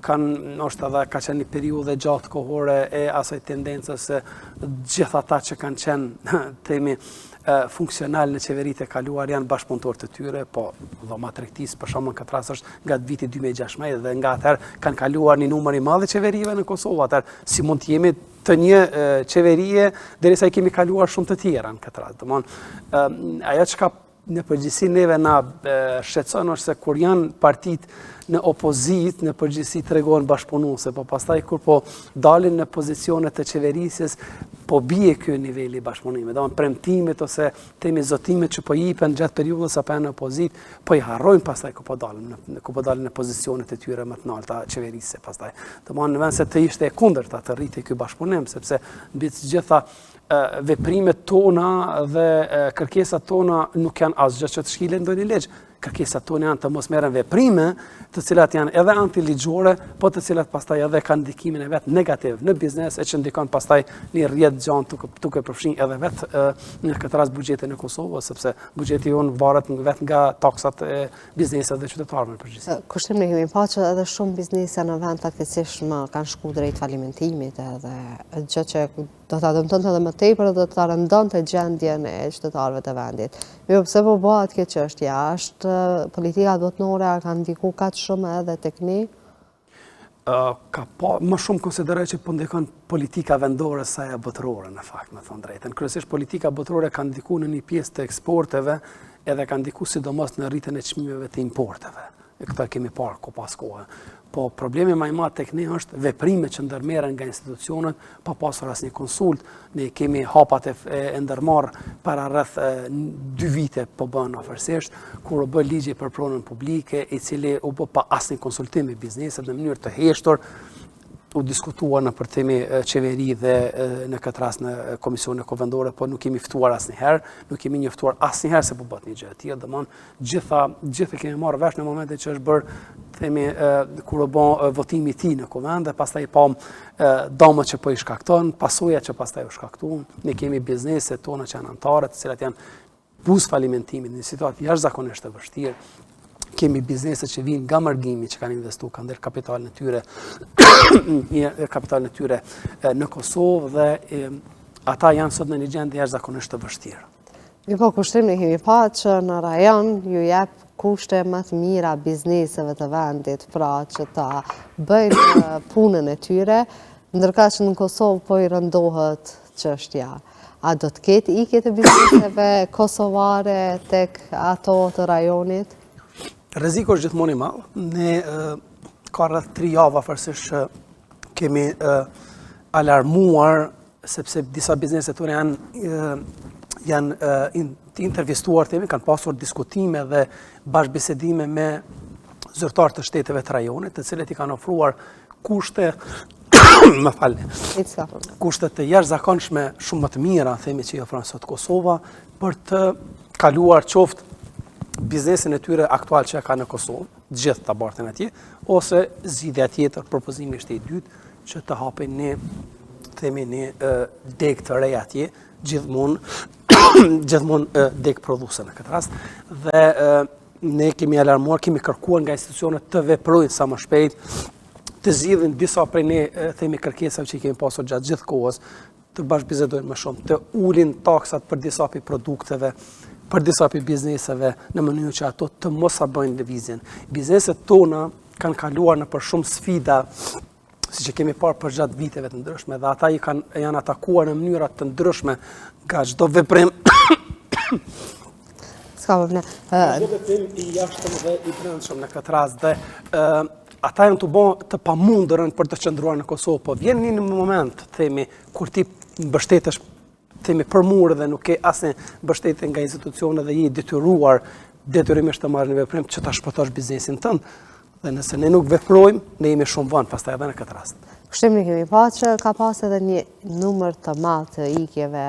është edhe ka qenë një periudhë gjatë kohore e asaj tendencës se gjithë ata që kanë qenë, themi, funksional në qeveritë e kaluar janë bashkëpunëtorë të tyre, po dhoma tregtisë për shembull këtë rast është nga viti 2016 dhe nga atëherë kanë kaluar një numër i madh qeverive në Kosovë, atëherë si mund të jemi të një qeverie derisa i kemi kaluar shumë të tjera në këtë rast. Domthonë, ajo çka në përgjithësi neve na shqetëson është se kur janë partitë në opozit, në përgjithësi tregohen bashkëpunuese, po pastaj kur po dalin në pozicionet të qeverisjes, po bie ky niveli i bashkëpunimit. Domthonë premtimet ose temi zotimet që po jipen gjatë periudhës apo në opozit, po i harrojnë pastaj ku po dalin në pozicionet e tyre më të larta qeverisje pastaj. Domthonë në vend se të ishte e kundërta të rritej ky bashkëpunim, sepse mbi të gjitha veprimet tona dhe kërkesat tona nuk janë asgjë që të shkilen ndonjë ligj. Kërkesat tona janë të mos merren veprime, të cilat janë edhe antiligjore, po të cilat pastaj edhe kanë ndikimin e vet negativ në biznes, e që ndikon pastaj një rrjet gjanë duke përfshin edhe vet në këtë rast buxhetin e Kosovës, sepse buxheti jonë varet vet nga taksat e biznesit dhe qytetarëve në përgjithësi. Kushtim ne kemi pa që edhe shumë biznese në vend fatkeqësisht kanë shku drejt falimentimit edhe gjë që do ta dëmtonte edhe më tepër dhe do ta rëndonte gjendjen e qytetarëve të vendit. Mirë, pse po bëhet kjo çështje? Është politika botërore ka ndikuar kaq shumë edhe tek ne? Më shumë konsideroj që po ndikon politika vendore sa e botërore në fakt, me thënë drejtën. Kryesisht politika botërore ka ndikuar në një pjesë të eksporteve edhe ka ndikuar sidomos në rritjen e çmimeve të importeve. Këtë kemi parë ko pas kohë. Po problemi më i madh tek ne është veprimet që ndërmerren nga institucionet pa pasur asnjë konsult. Ne kemi hapat e ndërmarr para rreth 2 vite po bën afërsisht kur u bë ligji për pronën publike, i cili u bë pa asnjë konsultim me bizneset në mënyrë të heshtur. U diskutuar në për temi qeveri dhe në këtë rast në Komisionin Kombëtar, po nuk kemi ftuar asnjëherë, nuk kemi njoftuar asnjëherë se po bëhet një gjë e tillë, domthonë gjithë kemi marrë vesh në momentin që është bërë themi kur u bën votimi i tij në Kuvend dhe pastaj pam dëmët që po i shkakton, pasojat që pastaj u shkaktuan. Ne kemi bizneset tona që janë anëtarë, të cilat janë buz falimentimit në situatë jashtëzakonisht të vështirë. Kemi bizneset që vinë nga margimi që kanë investuar, kanë ndër kapitalin e tyre në Kosovë dhe ata janë sot në një gjendje jashtëzakonisht të vështirë. Mi po kushtim ne kemi pa që në rajon ju jep kushte më të mira bizneseve të vendit, pra që ta bëjnë punën e tyre, ndërkaq që në Kosovë po i rëndohet çështja. A do të ketë ikje të bizneseve kosovare tek ato të rajonit? Rreziku është gjithmonë i madh. Ne ka rreth 3 javë afërsisht që kemi alarmuar sepse disa bizneset tona janë intervistuar, kanë pasur diskutime dhe bashkëbisedime me zyrtarë të shteteve të rajonit, të cilët i kanë ofruar kushte kushte të jashtëzakonshme shumë më të mira, themi që i ofron sot Kosova për të kaluar qoftë biznesin e tyre aktual që ka në Kosovë, gjithë të bartën atje, ose zgjidhja tjetër, propozimi është i dytë, që të hapin një deg të rej atje, gjithmonë deg prodhuese në këtë rast, dhe ne kemi alarmuar, kemi kërkuar nga institucionet të veprojnë sa më shpejt, të zgjidhin disa prej ne kërkesave që kemi pasur gjatë gjithë kohës, të bashkëbisedojnë më shumë, të ulin taksat për disa pi produkteve, për disa pi bizneseve në mënyrë që ato të mos sa bëjnë lëvizjen. Bizneset tona kanë kaluar në për shumë sfida, si që kemi parë për gjatë viteve të ndryshme, dhe ata janë atakuar në mënyra të ndryshme nga çdo veprim. S'ka problem. Çdo veprim i jashtëm dhe i brendshëm në këtë rast, dhe ata janë të bërë të pamundurën për të qëndruar në Kosovë, po vjen një moment, themi, kur ti mbështetesh, themi, për murë dhe nuk ke asnjë mbështetje nga institucionet dhe je i detyruar detyrimisht të marrë një veprim që ta shpëtosh biznesin tënd. Dhe nëse ne nuk veprojmë, ne jemi shumë vonë pastaj edhe në këtë rast. Kushtimin kemi pa që ka pas edhe një numër të madh të ikjeve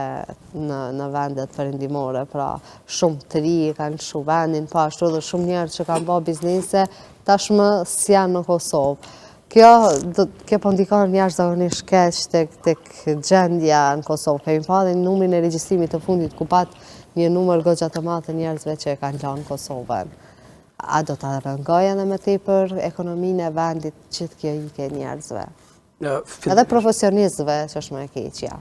në vendet perëndimore, pra shumë të ri kanë lëshu vendin, po ashtu edhe shumë njerëz që kanë bërë biznese tashmë s'janë në Kosovë. Kjo po ndikon jashtëzakonisht keq tek gjendja në Kosovë. Kemi pa edhe numrin e regjistrimit të fundit ku pat një numër goxha të madh të njerëzve që e kanë lënë Kosovën. A do të rëngoj edhe me tepër ekonominë e vendit që të kjo ike njerëzve? Edhe profesionistëve që është më e keqja.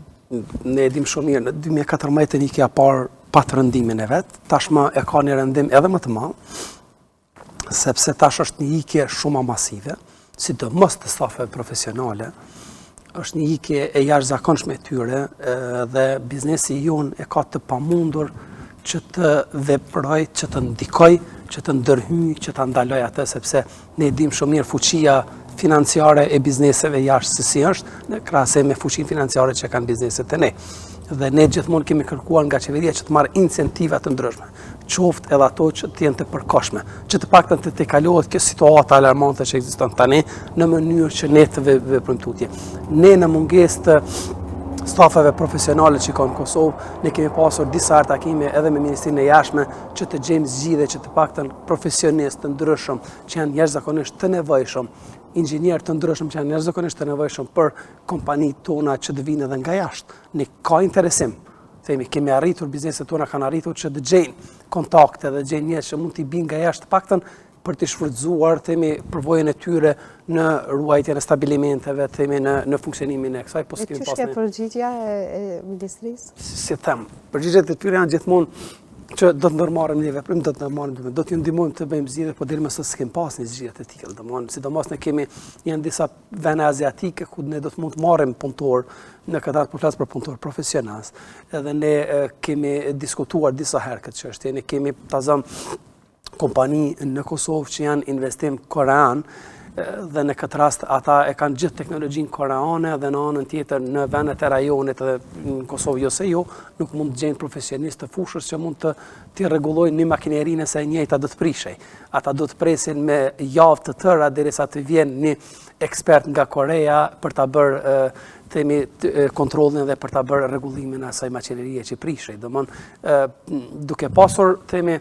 Ne e dim shumë mirë, në 2014 një kja parë pa të rëndimin e vetë, tashmë e ka një rëndim edhe më të madh, sepse tash është një ikje shumë masive, sidomos të stafeve profesionale, është një ikje e jashtëzakonshme e tyre dhe biznesi jonë e ka të pamundur që të veproj, që të ndikoj, që të ndërhyj, që të ndaloj atë, sepse ne dim shumë mirë fuqia financiare e bizneseve jashtë si është, në krahasim me fuqinë financiare që kanë bizneset e ne. Dhe ne gjithmonë kemi kërkuar nga qeveria që të marrë incentiva të ndryshme, qoftë edhe ato që të jenë të përkohshme, që të paktën të tejkalohet kjo situata alarmante që ekziston tani në mënyrë që ne të veprojmë tutje. Ne në mungesë të stafeve profesionale që ka në Kosovë, ne kemi pasur disa takime edhe me Ministrinë e Jashtme që të gjejmë zgjidhje që të paktën profesionistë të ndryshëm që janë jashtëzakonisht të nevojshëm, inxhinierë të ndryshëm që janë jashtëzakonisht të nevojshëm për kompanitë tona që të vinë edhe nga jashtë. Ne ka interesim, themi, kemi arritur, bizneset tona kanë arritur që të gjejnë kontakte dhe gjejnë njerëz që mund t'i binë nga jashtë paktën për të shfrytzuar, themi, përvojën e tyre në ruajtjen e stabilimenteve, themi, në funksionimin e kësaj. E ç'është kjo përgjigja e ministrisë? Si them, përgjigjet e tyre janë gjithmonë që do të ndërmarrim një veprim, do t'ju ndihmojmë të bëjmë zgjidhje, por deri më sot s'kem pas një zgjidhje të tillë. Domthonë, sidomos ne janë disa vende aziatike ku ne do të mund të marrim punëtor në këtë po flas për punëtor profesional. Edhe ne kemi diskutuar disa herë këtë çështje, ne kemi tazëm kompani në Kosovë që janë investim korean, dhe në këtë rast ata e kanë gjithë teknologjinë koreane dhe në anën tjetër në vendet e rajonit dhe në Kosovë jo se jo, nuk mund të gjejnë profesionistë të fushës që mund të rregullojnë një makinerinë se e njëjta do të prishej. Ata do të presin me javë të tëra derisa të vjen një ekspert nga Korea për ta bërë themi kontrollin dhe për ta bërë rregullimin e asaj makinerie që prishej. Domthonë duke pasur themi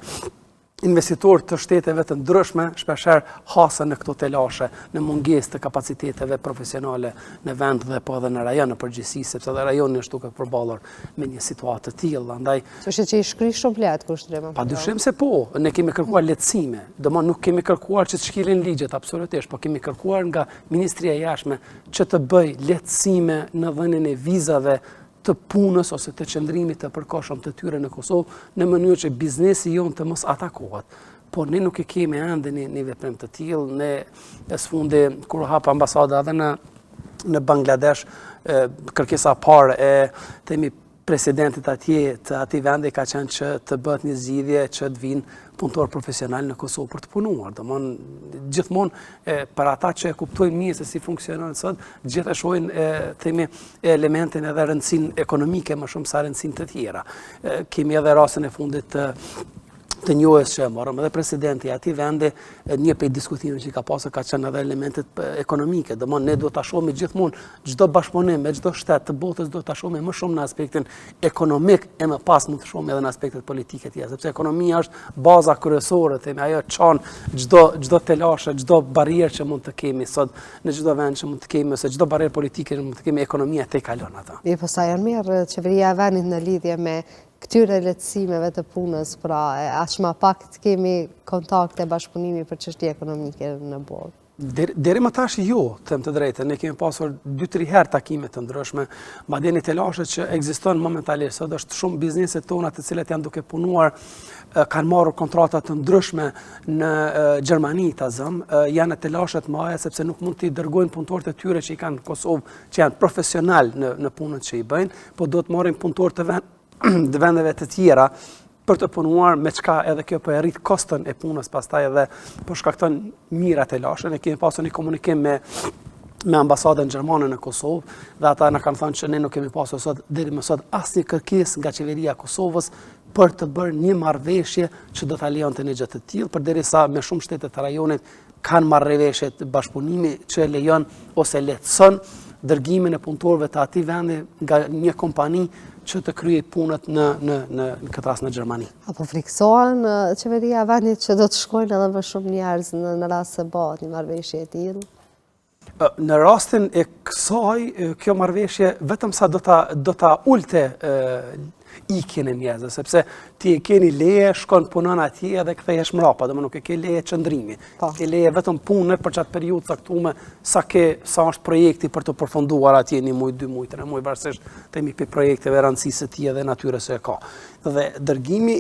investitorë të shteteve të ndryshme shpeshherë hasën në këto telashe në mungesë të kapaciteteve profesionale në vend dhe po edhe në rajon në përgjithësi, sepse edhe rajoni është duke përballur me një situatë të tillë, andaj Është që i shkri shumë lehtë kushtrimin. Padyshim se po, ne kemi kërkuar lehtësime, domthonë nuk kemi kërkuar që të shkilin ligjet absolutisht, po kemi kërkuar nga Ministria e Jashtme që të bëj lehtësime në dhënien e vizave të punës ose të qëndrimit të përkohshëm të tyre në Kosovë në mënyrë që biznesi jonë të mos atakohet. Por ne nuk e kemi ende një veprim të tillë, ne sfundi kur hap ambasada edhe në Bangladesh, kërkesa parë e themi presidentit atje të atij vendi ka qenë që të bëhet një zgjidhje që të vinë punëtor profesional në Kosovë për të punuar. Domthonë gjithmonë për ata që e kuptojnë mirë se si funksionon sot, gjithë e shohin themi elementin edhe rëndësinë ekonomike më shumë sa rëndësinë të tjera. Kemi edhe rastin e fundit të njohjes që morëm edhe presidenti i atij vendi, një prej diskutimeve që ka pasur ka qenë edhe elementet ekonomike. Domthonë ne duhet ta shohim gjithmonë çdo bashkëpunim me çdo shtet të botës duhet ta shohim më shumë në aspektin ekonomik e më pas mund të shohim edhe në aspektet politike të tjera, sepse ekonomia është baza kryesore, themi ajo çon çdo telashe, çdo barrierë që mund të kemi sot në çdo vend që mund të kemi ose çdo barrierë politike që mund të kemi, ekonomia tejkalon ata. Po sa janë mirë qeveria e vendit në lidhje me këtyre lehtësimeve të punës, pra aq më pak të kemi kontakte bashkëpunimi për çështje ekonomike në botë. Deri më tash jo, them të drejtën, ne kemi pasur 2-3 herë takime të ndryshme, madje një telashe që ekziston momentalisht, sot është shumë bizneset tona të cilat janë duke punuar, kanë marrë kontrata të ndryshme në Gjermani ta zëm, janë telashe të mëdha sepse nuk mund t'i dërgojnë punëtorët e tyre që i kanë në Kosovë, që janë profesional në punën që i bëjnë, po do të marrin punëtorë të vendeve të tjera për të punuar, me çka edhe kjo po e rrit kostën e punës pastaj edhe po shkakton mirat e lashën. Ne kemi pasur një komunikim me ambasadën gjermane në Kosovë dhe ata na kanë thënë që ne nuk kemi pasur deri më sot asnjë kërkesë nga qeveria e Kosovës për të bërë një marrëveshje që do ta lejonte një gjë të tillë, përderisa me shumë shtete të rajonit kanë marrëveshje të bashkëpunimi që lejon ose lehtëson dërgimin e punëtorëve të atij vendi nga një kompani që të kryej punët në këtë rast në Gjermani. Apo friksohen qeveria e vendit që do të shkojnë edhe më shumë njerëz në rast se bëhet një marrëveshje e tillë? Në rastin e kësaj, kjo marrëveshje vetëm sa do ta ulte ikjen e njerëzve, sepse ti e keni leje, shkon punon atje dhe kthehesh mbrapa, domethënë nuk e ke leje qëndrimi. Ke leje vetëm punë për çat periudhë caktuar sa është projekti për të përfunduar atje 1 muaj, 2 muaj, 3 muaj, varësisht temi për projekteve rëndësisë të tij dhe natyrës së ka. Dhe dërgimi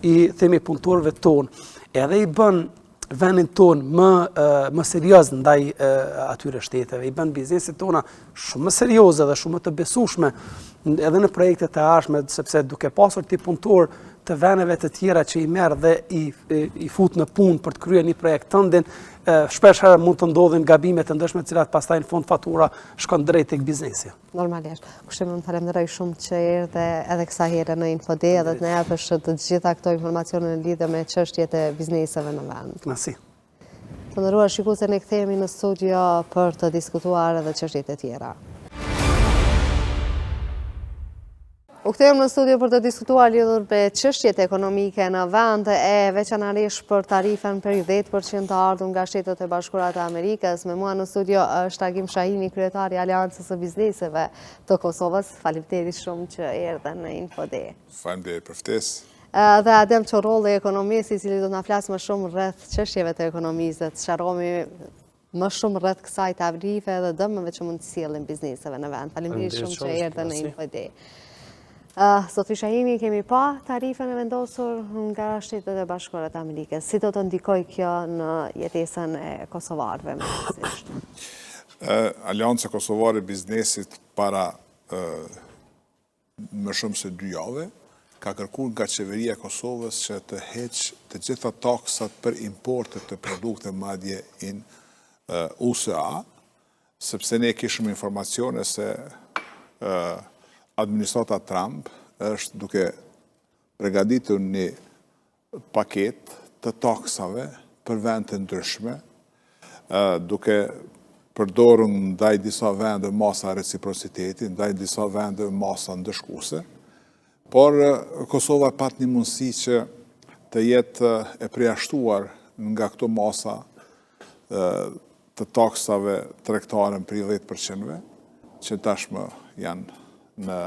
i themi punëtorëve tonë edhe i bën vendin ton më serioz ndaj atyre shteteve, i bën bizneset tona shumë më serioze dhe shumë më të besueshme edhe në projektet e ardhshme, sepse duke pasur ti punëtor të vendeve të tjera që i merr dhe i fut në punë për të kryer një projekt tëndin, shpesh herë mund të ndodhin gabime të ndryshme të cilat pastaj në fund fatura shkon drejt tek biznesi. Normalisht. Kushtim më falenderoj shumë që erdhe edhe kësa herë në Infode dhe të na japësh të gjitha këto informacione në lidhje me çështjet e bizneseve në vend. Kënaqësi. Të nderuar shikues, ne kthehemi në studio për të diskutuar edhe çështjet e tjera. U kthejmë në studio për të diskutuar lidhur me çështjet ekonomike në vend e veçanërisht për tarifën për 10% të ardhur nga Shtetet e Bashkuara të Amerikës. Me mua në studio është Agim Shahini, kryetari i Aleancës së Bizneseve të Kosovës. Faleminderit shumë që erdhe në Infode. Faleminderit për ftesë. Dhe Adem Çorolli, ekonomist, i cili do të na flasë më shumë rreth çështjeve të ekonomisë, të sqarohemi më shumë rreth kësaj tarife dhe dëmeve që mund të sjellin bizneseve në vend. Faleminderit shumë që erdhe në Infode. Zoti Shahini, kemi pa tarifën e vendosur nga Shtetet e Bashkuara të Amerikës. Si do të ndikojë kjo në jetesën e kosovarëve? Aleanca Kosovare e Biznesit para më shumë se 2 javë ka kërkuar nga qeveria e Kosovës që të heqë të gjitha taksat për importet të produkte madje in USA, sepse ne kishim informacione se administrata Trump është duke përgatitur një paket të taksave për vende të ndryshme, duke përdorur ndaj disa vende masa reciprociteti, ndaj disa vende masa ndëshkuese, por Kosova pat një mundësi që të jetë e përjashtuar nga këto masa të taksave tregtare për 10%, që tashmë janë në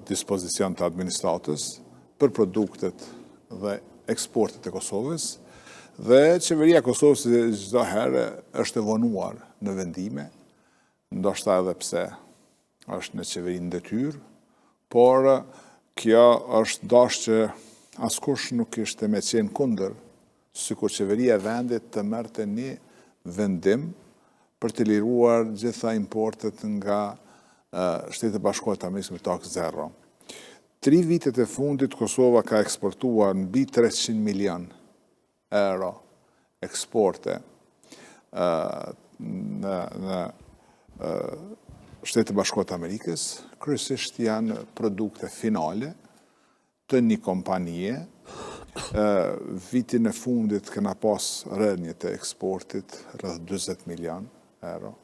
dispozicion të administratës për produktet dhe eksportet e Kosovës, dhe qeveria e Kosovës çdo herë është e vonuar në vendime, ndoshta edhe pse është në qeveri në detyrë, por kjo është dashur që askush nuk ishte me qenë kundër, sikur qeveria e vendit të merrte një vendim për të liruar gjitha importet nga Shtetet e Bashkuara të Amerikës me takë zero. 3 vitet e fundit Kosova ka eksportuar mbi 300 milion euro eksporte në Shtetet e Bashkuara të Amerikës, kryesisht janë produkte finale të një kompanie. Vitin e fundit kena pas rënje të eksportit rreth 40 milion euro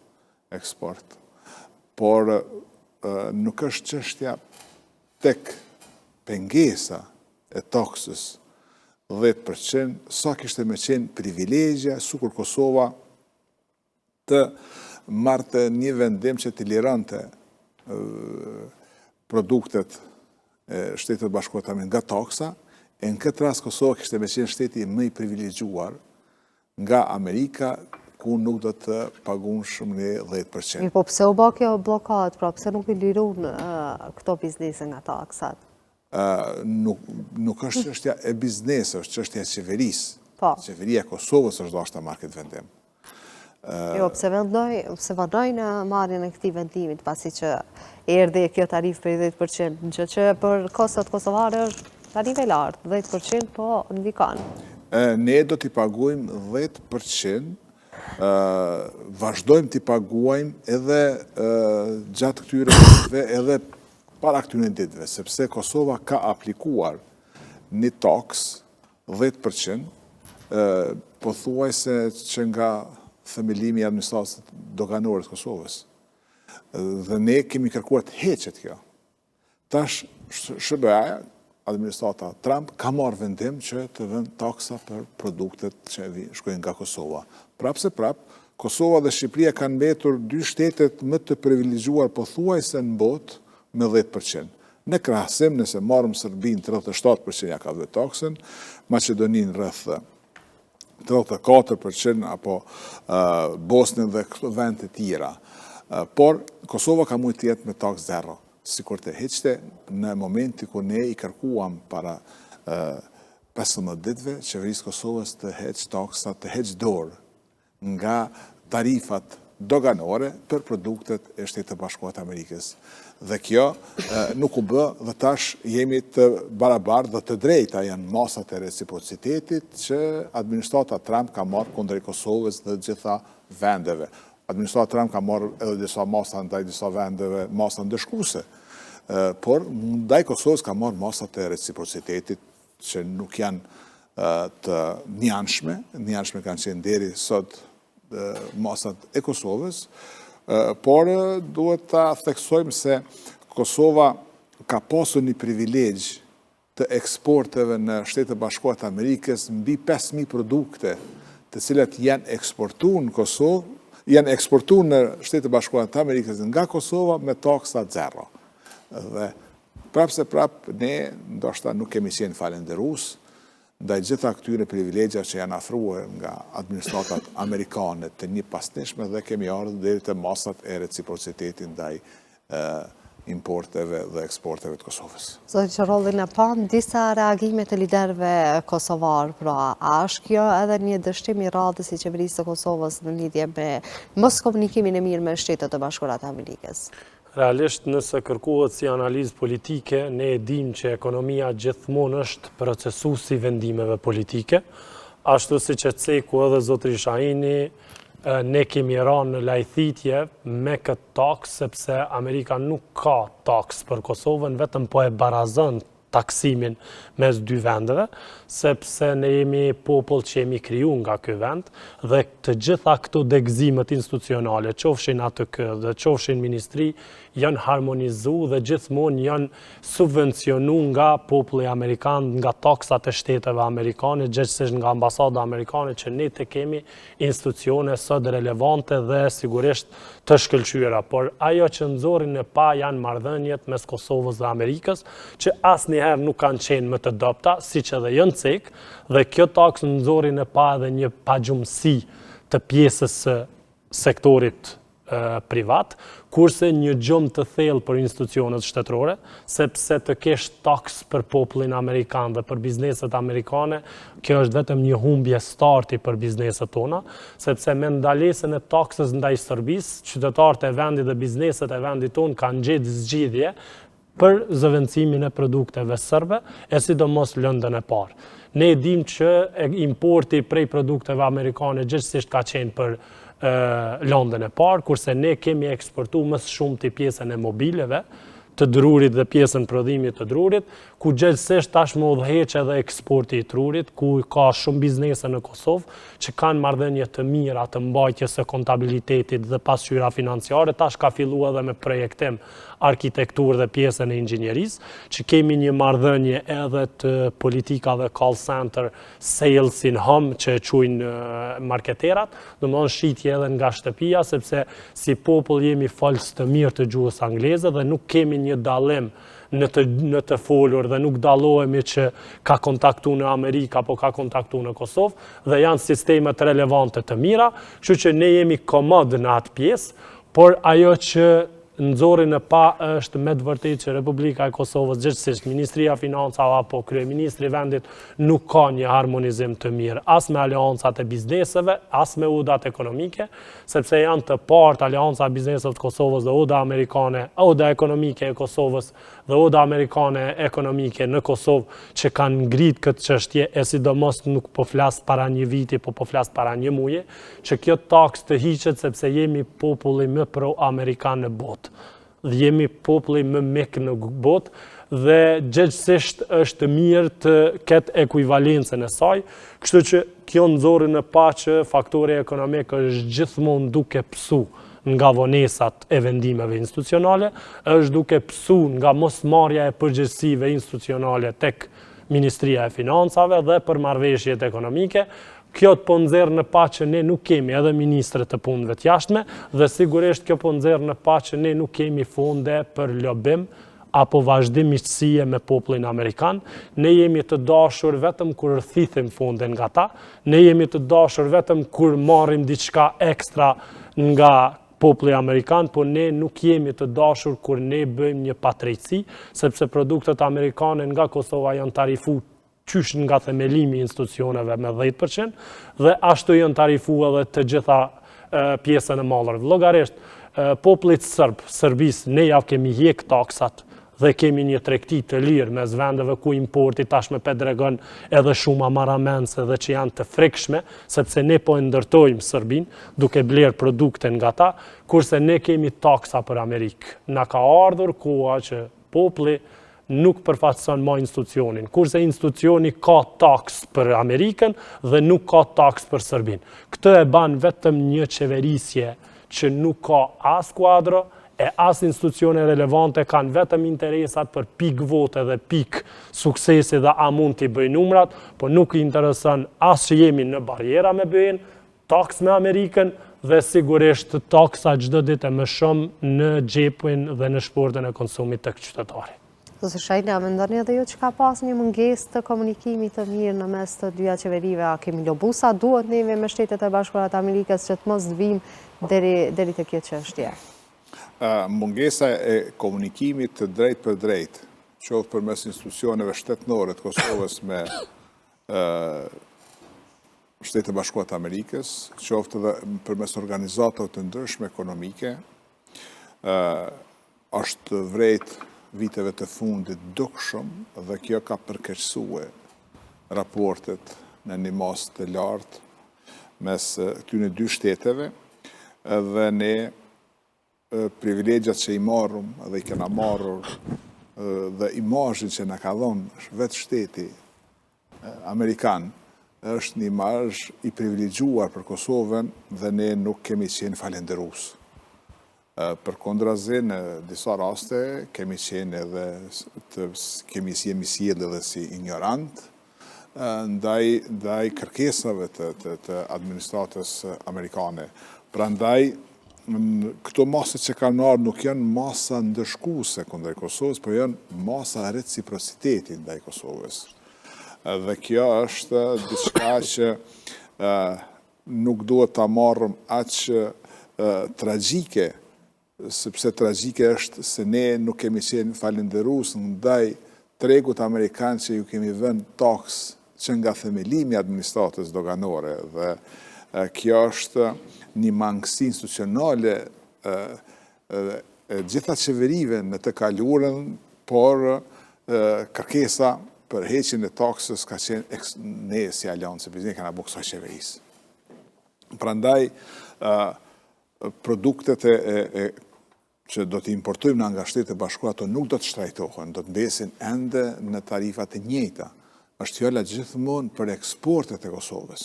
eksport. Por nuk është çështja tek pengesa e taksës 10%, sa kishte me qenë privilegja, sukur Kosova të marrte një vendim që të lirante produktet e Shtetit Bashkuar të Amerikës nga taksa, e në këtë rast Kosova kishte me qenë shteti më i privilegjuar nga Amerika, ku nuk do të pagun shumë në 10%. Po pse u bë kjo bllokat, pra pse nuk I lirun këto biznese nga taksat? Nuk është çështja e biznesit, është çështja e qeverisë. Po. Qeveria e Kosovës është dashur ta marrë këtë vendim. Jo, pse vendojnë marrjen e këtij vendimit pasi që erdhi kjo tarifë për 10%, që për kostot kosovare është tarifë e lartë, 10%, po ndikon. Ne do t'i paguajmë 10%, vazhdojmë t'i paguajmë edhe gjatë këtyre ditëve, edhe para këtyre ditëve, sepse Kosova ka aplikuar një taks 10%, pothuajse që nga themelimi I administratës doganore të Kosovës. Dhe ne kemi kërkuar të heqet kjo. Tash SBA, administrata Trump, ka marrë vendim që të vënë taksa për produktet që shkojnë nga Kosova. Prapë se prapë, Kosova dhe Shqipëria kanë mbetur dy shtetet më të privilegjuar pothuajse në botë me 10%. Në krahasim, nëse marrëm Serbinë 37% ja ka vënë taksën, Maqedoninë rreth 34%, apo Bosnën dhe këto vende të tjera. Por Kosova ka mujtë të jetë me taks zero, sikur të heqte në momenti ku ne I kërkuam para 15 ditëve qeverisë Kosovës të heqë taksat, të heqë dorë nga tarifat doganore për produktet e Shtetit të Bashkuar të Amerikës. Dhe kjo nuk u bë dhe tash jemi të barabartë dhe të drejta janë masat e reciprocitetit që administrata Trump ka marrë kundër Kosovës dhe gjitha vendeve. Administrata Trump ka marrë edhe disa masa ndaj disa vendeve, masa ndëshkuese. Por ndaj Kosovës ka marrë masat e reciprocitetit që nuk janë të njanshme kanë qenë deri sot masat e Kosovës, por duhet ta theksojmë se Kosova ka pasur një privilegj të eksporteve në Shtetet e Bashkuara të Amerikës mbi 5.000 produkte, të cilat janë eksportuar në Kosovë, janë eksportuar në Shtetet e Bashkuara të Amerikës nga Kosova me taksa zero. Dhe prapë se prapë ne ndoshta nuk kemi qenë falenderues ndaj gjitha këtyre privilegja që janë afruar nga administratat amerikane të një pasnishme dhe kemi ardhur deri te masat e reciprocitetit ndaj importeve dhe eksporteve të Kosovës. Zoti Çorolli, ne pam disa reagime të liderëve kosovar, pra a është kjo edhe një dështim I radhës I qeverisë të Kosovës në lidhje me mos komunikimin e mirë me Shtetet e Bashkuara të Amerikës? Realisht nëse kërkohet si analizë politike, ne e dim që ekonomia gjithmonë është procesuesi vendimeve politike, ashtu si që ceku edhe zotri Shahini, ne kemi rënë në lajthitje me këtë taks, sepse Amerika nuk ka taks për Kosovën, vetëm po e barazon taksimin mes dy vendeve, sepse ne jemi popull që jemi kriju nga ky vend dhe të gjitha këto degëzimet institucionale, qofshin ATK dhe qofshin ministri, janë harmonizu dhe gjithmonë janë subvencionu nga populli Amerikan, nga taksat e shteteve Amerikane, gjithsesi nga ambasada Amerikane, që ne të kemi institucione sot relevante dhe sigurisht të shkëlqyera. Por ajo që nxorrin në pa janë marrëdhëniet mes Kosovës dhe Amerikës, që asnjëherë nuk kanë qenë më të dobta, siç edhe janë cek, dhe kjo taksë nxorri në pa edhe një pagjumësi të pjesës së sektorit privat, kurse një gjumë të thellë për institucionet shtetërore, sepse të kesh taks për popullin Amerikan dhe për bizneset Amerikane, kjo është vetëm një humbje starti për bizneset tona, sepse me ndalesën e taksës ndaj Serbisë, qytetarët e vendit dhe bizneset e vendit tonë kanë gjetë zgjidhje për zëvendësimin e produkteve serbe, e sidomos lëndën e parë. Ne dim që importi prej produkteve amerikane gjithsesi ka qenë për lëndën e parë, kurse ne kemi eksportuar më shumë të pjesën e mobileve, të drurit dhe pjesën prodhimit të drurit, ku gjithsesi tashmë udhëheq edhe eksporti I trurit, ku ka shumë biznese në Kosovë që kanë marrëdhënie të mira të mbajtjes së kontabilitetit dhe pasqyra financiare, tash ka filluar edhe me projektim arkitekturë dhe pjesën e inxhinierisë, që kemi një marrëdhënie edhe të politikave call center, sales in home që e quajnë marketerat, domthonë shitje edhe nga shtëpia, sepse si popull jemi folës të mirë të gjuhës angleze dhe nuk kemi një dallim në të folur dhe nuk dallohemi që ka kontaktu në Amerikë apo ka kontaktu në Kosovë dhe janë sistemet relevante të mira, kështu që ne jemi komod në atë pjesë, por ajo që nëzori në pa është me të vërtet që Republika e Kosovës gjithësisht, Ministria Financave apo Kryeministri vendit nuk ka një harmonizim të mirë, as me aleancat e bizneseve, as me udat ekonomike, sepse janë të partë aleanca e bizneseve të Kosovës dhe uda ekonomike e Kosovës dhe uda amerikane ekonomike në Kosovë që kanë ngrit këtë çështje, e sidomos nuk po flas para një viti, po flas para një muaji, që kjo taks të hiqet sepse jemi populli më pro-amerikan në botë. Dhe jemi populli më mek në botë dhe gjithsesi është mirë të ketë ekuivalencën e saj, kështu që kjo nxorri në pa që faktori ekonomik është gjithmonë duke psu nga vonesat e vendimeve institucionale, është duke psu nga mosmarrja e përgjegjësive institucionale tek Ministria e Financave dhe për marrëveshjet ekonomike. Kjo të po nxjerr në pa që ne nuk kemi edhe ministre të punëve të jashtme dhe sigurisht kjo po nxjerr në pa që ne nuk kemi fonde për lobim apo vazhdimishtësie me popullin Amerikan. Ne jemi të dashur vetëm kur rrthithim fonde nga ta, ne jemi të dashur vetëm kur marrim diçka ekstra nga populli Amerikan, por ne nuk jemi të dashur kur ne bëjmë një padrejtësi, sepse produktet amerikane nga Kosova janë tarifu qysh nga themelimi i institucioneve me 10% dhe ashtu janë tarifu edhe të gjitha pjesën e mallrave. Llogarisht, popullit Serbisë ne ja kemi hjek taksat dhe kemi një tregti të lirë mes vendeve ku importi tashmë pedregon edhe shumë amaramense dhe që janë të frikshme, sepse ne po e ndërtojmë Serbinë duke bler produkte nga ta, kurse ne kemi taksa për Amerikë. Na ka ardhur koha që populli nuk përfaqëson më institucionin, kurse institucioni ka taks për Amerikën dhe nuk ka taks për Serbinë. Këtë e ban vetëm një qeverisje që nuk ka as kuadro, e as institucione relevante, kanë vetëm interesat për pik vote dhe pik suksesi dhe a mund t'i bëj numrat, po nuk i intereson as që jemi në barjera me bëjnë, taks me Amerikën dhe sigurisht taksa çdo ditë më shumë në xhepin dhe në shportën e konsumit të qytetarit. Zotëri Shajna, mendoni edhe ju që ka pas një mungesë të komunikimit të mirë në mes të dyja qeverive, a kemi lobu sa duhet neve me Shtetet e Bashkuara të Amerikës që të mos vim deri te kjo çështje? Mungesa e komunikimit të drejt për drejt, qoftë përmes institucioneve shtetënore të Kosovës me Shtetet e Bashkuara të Amerikës, qoftë edhe përmes organizatave të ndryshme ekonomike, është vrejt viteve të fundit dukshëm dhe kjo ka përkeqësue raportet në një mas të lartë mes këtyne dy shteteve dhe ne privilegjat që i marrum dhe i kena marrur dhe imazhin që na ka dhënë vetë shteti Amerikan është një imazh i privilegjuar për Kosovën dhe ne nuk kemi qenë falenderues. Përkundrazi në disa raste kemi qenë edhe kemi sjellë edhe si ignorant ndaj kërkesave të administratës amerikane. Prandaj këto masa që kanë ardhur nuk janë masa ndëshkuese kundër Kosovës, por janë masa reciprociteti ndaj Kosovës. Dhe kjo është diçka që nuk duhet ta marrim aq tragjike, sepse tragjike është se ne nuk kemi qenë falenderues ndaj tregut amerikan që ju kemi vënë taks që nga themelimi i administratës doganore dhe kjo është një mangësi institucionale gjitha qeverive në të kaluarën, por kërkesa për heqjen e taksës ka qenë ne si aleancë, ne kena bërë kësaj qeverisë. Prandaj produktet që do të importojmë nga Shtetet e Bashkuara nuk do të shtrajtohen, do të mbesin ende në tarifat e njëjta. Është fjala gjithmonë për eksportet e Kosovës.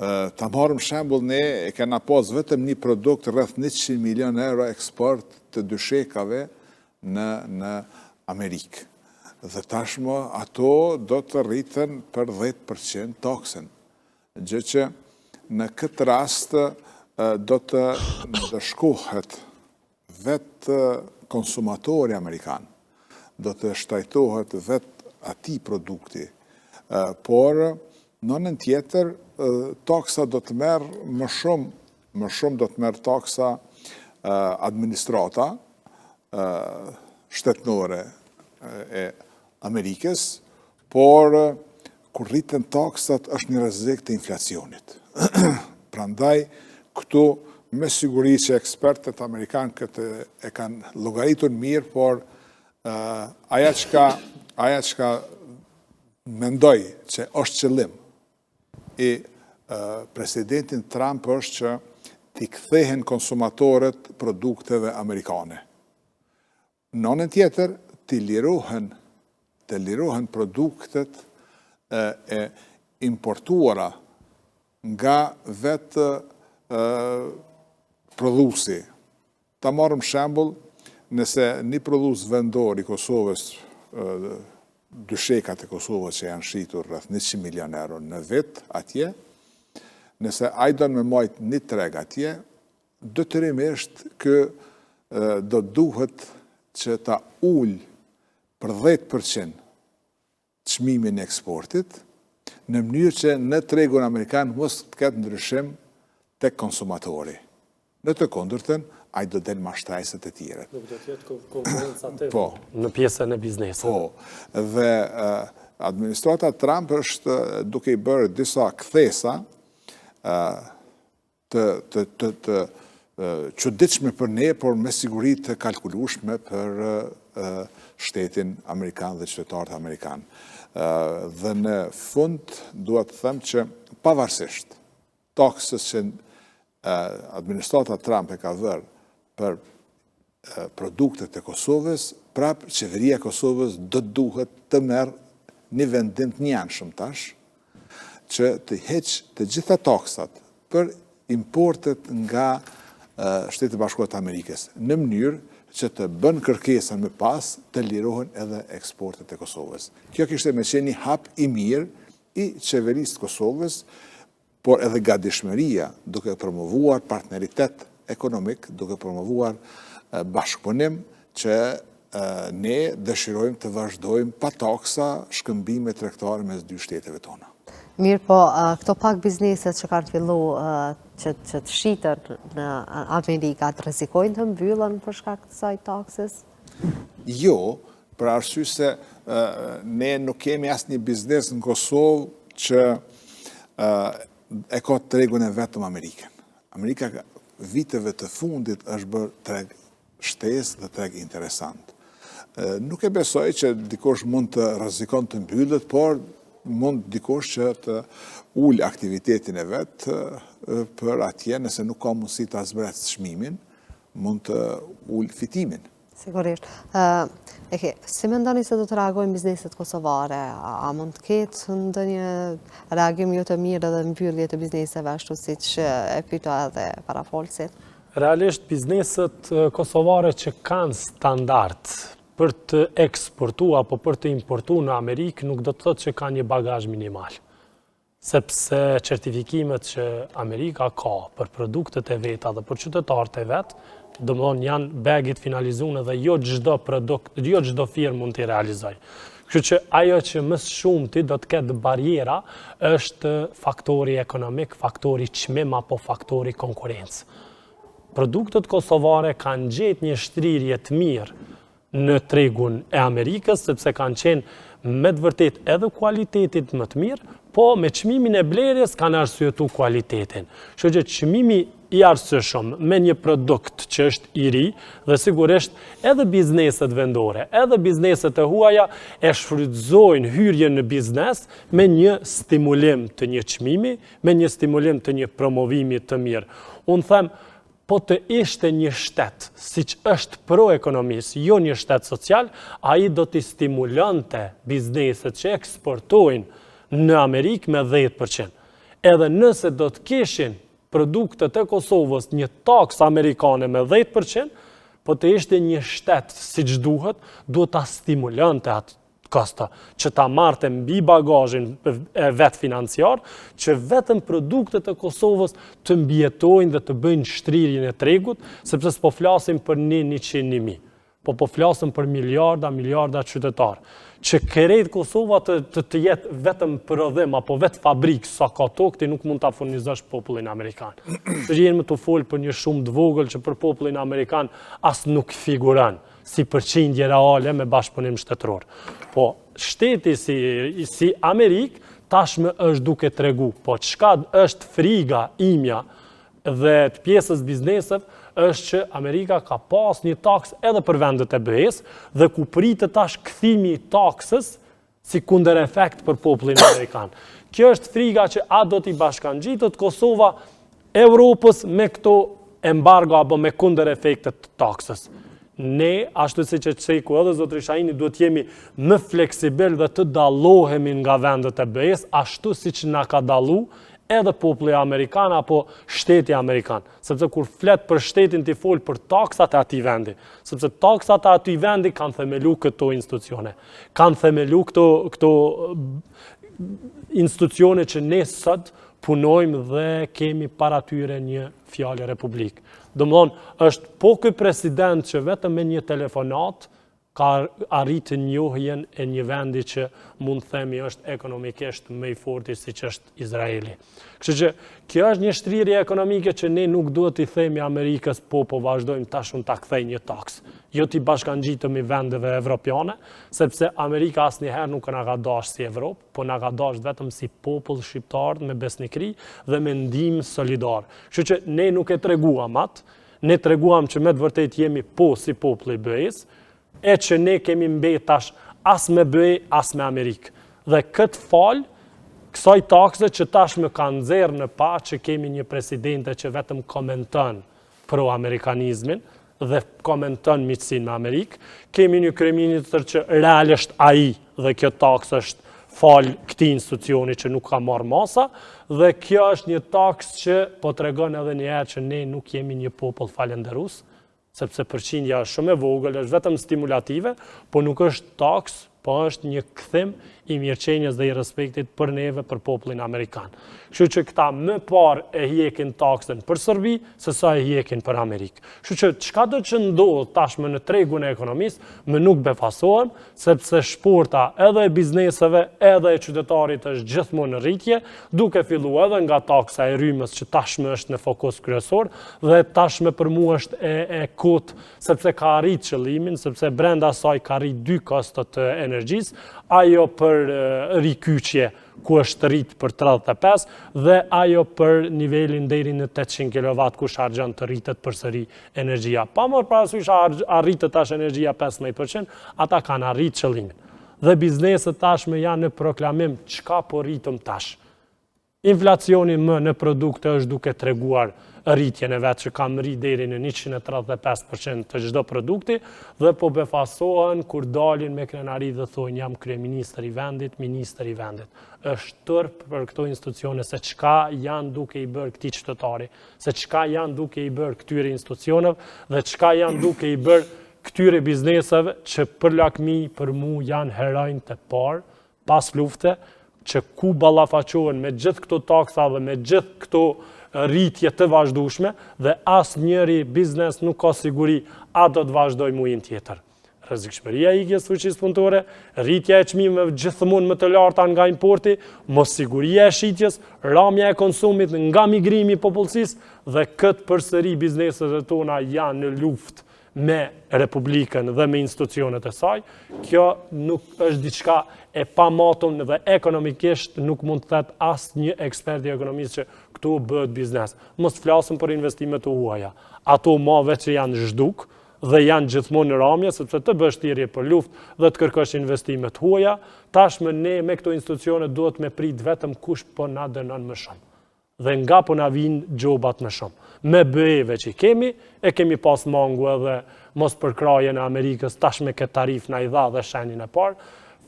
Ta marrim shembull, ne e kena pas vetëm një produkt rreth 100 milion euro eksport të dyshekave në Amerikë. Dhe tashmë ato do të rriten për 10% taksën. Gjë që në këtë rast do të ndëshkohet vetë konsumatori amerikan. do të shtrajtohet vetë ati produkti, por në anën tjetër taksa do të merë më shumë do të merë taksa administrata shtetnore e Amerikës, por kur rriten taksat është një rrezik të inflacionit. Prandaj, këtu me siguri që ekspertët amerikanë këtë e kanë llogaritur mirë, por aja çka mendoj që është qëllim i presidentin Trump është që t'i kthehen konsumatorët produkteve amerikane. Në anën tjetër, të lirohen produktet e importuara nga vetë prodhuesi. Ta marrëm shembull, nëse një prodhues vendor i Kosovës, dyshekat e Kosovës që janë shitur rreth 100 milion euro në vit atje, nëse ai don me majt një treg atje, detyrimisht do duhet që ta ul për 10% çmimin e eksportit, në mënyrë që në tregun amerikan mos të ketë ndryshim tek konsumatori. Në të kundërtën, ai do del mashtrajset e tjeret. Nuk do t'jetë konkurenca të Po. Në pjesën e biznesit. Po, dhe administrata Trump është duke i bërë disa kthesa të çuditshme për ne, por me siguri të kalkulueshme për shtetin amerikan dhe qytetarët amerikan. Dhe në fund duhet të them që pavarësisht taksës që administrata Trump e ka vërë për produktet e Kosovës, prapë qeveria e Kosovës do duhet të merë një vendim të njanshëm tash, që të heqë të gjitha taksat për importet nga Shtetet e Bashkuara të Amerikës, në mënyrë që të bën kërkesën më pas të lirohen edhe eksportet e Kosovës. Kjo kishte me qenë një hap i mirë i qeverisë të Kosovës, por edhe gatishmëria duke promovuar partneritet ekonomik, duke promovuar bashkëpunim që ne dëshirojmë të vazhdojmë pa taksa shkëmbime tregtare mes dy shteteve tona. Mirë, po këto pak bizneset që kanë fillu që të shitën në Amerika, të rrezikojnë të mbyllen për shkak të kësaj takses? Jo, për arsye se ne nuk kemi asnjë biznes në Kosovë që e ka tregun e vetëm Amerikën. Amerika viteve të fundit është bërë treg shtesë dhe treg interesant. Nuk e besoj që dikush mund të rrezikon të mbyllet, por mund dikush që të ul aktivitetin e vetë për atje, nëse nuk ka mundësi të zbret çmimin, mund të ul fitimin. Sigurisht. Si mendoni se do të reagojnë bizneset kosovare? A mund të ketë ndonjë reagim jo të mirë dhe mbyllje të bizneseve ashtu siç e pyeta edhe parafolësit? Realisht, bizneset kosovare që kanë standard për të eksportu apo për të importu në Amerikë nuk do të thotë që ka një bagazh minimal. Sepse certifikimet që Amerika ka për produktet e veta dhe për qytetarët e vetë, domthon janë begit finalizuar dhe jo çdo produkt, jo çdo firmë mund t'i realizojë. Kështu që ajo që më shumti do të ketë barjera është faktori ekonomik, faktori çmim apo faktori konkurrencë. Produktet kosovare kanë gjetë një shtrirje të mirë në tregun e Amerikës, sepse kanë qenë me të vërtet edhe kualitetit më të mirë, po me çmimin e blerjes kanë arsyetu kualitetin. Kështu që çmimi i arsyeshëm me një produkt që është i ri dhe sigurisht edhe bizneset vendore, edhe bizneset e huaja e shfrytëzojnë hyrjen në biznes me një stimulim të një çmimi, me një stimulim të një promovimi të mirë. Unë them, po të ishte një shtet, siç është pro-ekonomisë, jo një shtet social, ai do t'i stimulonte bizneset që eksportojnë në Amerikë me 10%. Edhe nëse do të kishin produktet e Kosovës një taks amerikane me 10%, po të ishte një shtet siç duhet ta stimulonte atë kosta, që ta marrte mbi bagazhin e vet financiar, që vetëm produktet e Kosovës të mbjetojnë dhe të bëjnë shtrirjen e tregut, sepse s'po flasim për 100.000, po flasëm për miliarda qytetarë. Që krejt Kosova të jetë vetëm prodhim apo vetë fabrikë sa ka tokë, ti nuk mund të furnizosh popullin Amerikan. Që jenë më të folë për një shumë të vogël që për popullin Amerikan as nuk figuran si përqindje reale me bashkëpunim shtetëror. Po, shteti si Amerikë tashme është duke tregu, po çka është friga imja dhe të pjesës biznesëve, është që Amerika ka pas një taks edhe për vendet e BE-s dhe ku pritet tash kthimi i taksës si kundër efekt për popullin amerikan. Kjo është friga që a do t'i bashkangjitet Kosova Evropës me këto embargo apo me kundër efektet të taksës. Ne, ashtu si që qeku edhe zotri Shahini, duhet jemi më fleksibel dhe të dallohemi nga vendet e BE-s, ashtu si që na ka dallu edhe populli Amerikan apo shteti Amerikan. Sepse kur flet për shtetin t'i fol për taksat e atij vendi. Sepse taksat e atij vendi kanë themelu këto institucione. Kanë themelu këto institucione që ne sot punojmë dhe kemi para tyre një fjalë republikë. Domthon, është po ky president që vetëm me një telefonat ka arritë njohjen e një vendi që mund themi është ekonomikisht më i fortë si që është Izraeli. Kështu që kjo është një shtrirje ekonomike që ne nuk duhet i themi Amerikës po vazhdojmë tashun ta kthej një taks. Jo t'i bashkangjitemi vendeve evropiane, sepse Amerika asnjëherë nuk na ka dashur si Evropë, po na ka dashur vetëm si popull shqiptar me besnikëri dhe me ndihmë solidar. Kështu që ne nuk e treguam atë, ne treguam që me të vërtetë jemi po si populli i BE-s, e që ne kemi mbet tash as me BE, as me Amerikë. Dhe këtë falë, kësaj takse që tash më kanë nxjerrë në pa që kemi një presidente që vetëm komenton pro-amerikanizmin dhe komenton miqësinë me Amerikë, kemi një kryeministër që realisht ai dhe kjo taksë është falë këtij institucioni që nuk ka marrë masa, dhe kjo është një taksë që po tregon edhe një herë që ne nuk jemi një popull falënderues, sepse përqindja është shumë e vogël, është vetëm stimulative, po nuk është taks, po është një kthim i mirëqenies dhe i respektit për neve, për popullin amerikan. Kështu që këta më parë e hjekin taksën për Serbi, se sa e hjekin për Amerikë. Kështu që çka do që ndodh tashmë në tregun e ekonomisë, më nuk befasohem, sepse shporta edhe e bizneseve, edhe e qytetarit është gjithmonë në rritje, duke filluar edhe nga taksa e rrymës që tashmë është në fokus kryesor, dhe tashmë për mua është e kot, sepse ka arrit qëllimin, sepse brenda saj ka arrit 2 kostot të energjisë, ajo për rikyqje ku është rrit për 35 dhe ajo për nivelin deri në 800 kW ku shargjon të rritet përsëri energjia. Pa marrë parasysh arritet tash energjia 15%, ata kanë arrit qëllimin. Dhe bizneset tashme janë në proklamim çka po rritëm tash. Inflacioni më në produkte është duke treguar rritjen e vetë që kam rrit deri në 135% të çdo produkti dhe po befasohen kur dalin me krenari dhe thonë jam kryeministër i vendit, ministër i vendit. Është tërp për këto institucione se çka janë duke i bërë këtij qytetari, se çka janë duke i bërë këtyre institucioneve dhe çka janë duke i bërë këtyre bizneseve që për lakmi për mu janë herojnë të parë pas lufte, që ku ballafaqohen me gjithë këto taksa dhe me gjithë këto rritje të vazhdueshme dhe asnjëri biznes nuk ka siguri a do të vazhdojë muajin tjetër. Rrezikshmëria e ikjes fuqisë punëtore, rritja e çmimeve gjithmonë më të larta nga importi, mosiguria e shitjes, rramja e konsumit nga migrimi i popullsisë dhe këtë përsëri bizneset tona janë në luftë me Republikën dhe me institucionet e saj. Kjo nuk është diçka e pamatun dhe ekonomikisht nuk mund të thotë asnjë ekspert i ekonomisë që këtu bëhet biznes. Mos flasim për investimet e huaja. Ato mave që janë zhduk dhe janë gjithmonë në ramje, sepse të bësh thirrje për luftë dhe të kërkosh investime të huaja, tashmë ne me këto institucione duhet me prit vetëm kush po na dënon më shumë. Dhe nga po na vinë gjobat më shumë. Me BE-ve që e kemi pas mangu edhe mos përkrajen e Amerikës, tash me këtë tarif na i dha dhe shenjin e parë.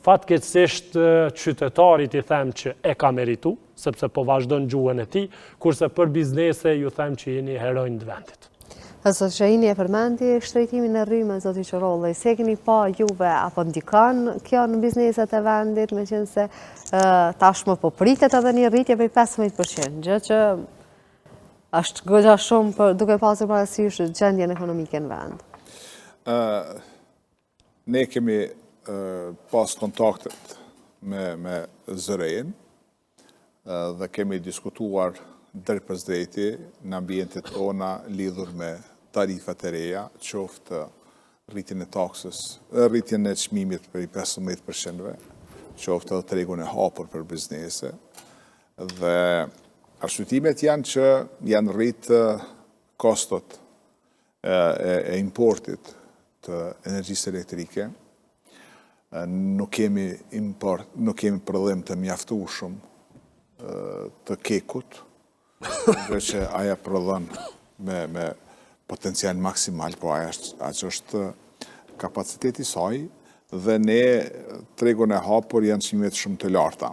Fatkeqësisht qytetarit i them që e ka meritu, sepse po vazhdon gjuhën e tij, kurse për biznese ju them që jeni heronj të vendit. Zoti Shahini e përmendi shtrejtimin e rrymës, zoti Qorollaj, si e keni pa juve apo ndikon kjo në bizneset e vendit, meqense tashmë po pritet edhe një rritje për 15%, gjë që është goxha shumë duke pasur parasysh gjendjen ekonomike në vend. Ne kemi pas kontaktet me zërejnë dhe kemi diskutuar drejtpërsdrejti në ambientet tona lidhur me tarifat e reja, qoftë rritjen e taksës, rritjen e çmimit për 15%, qoftë edhe tregun e hapur për biznese. Dhe arsyetimet janë që janë rritë kostot e importit të energjisë elektrike. Nuk kemi prodhim të mjaftueshëm të kekut, dhe që aja prodhon me potencial maksimal, po aja është kapaciteti saj, dhe ne tregun e hapur janë çmimet shumë të larta.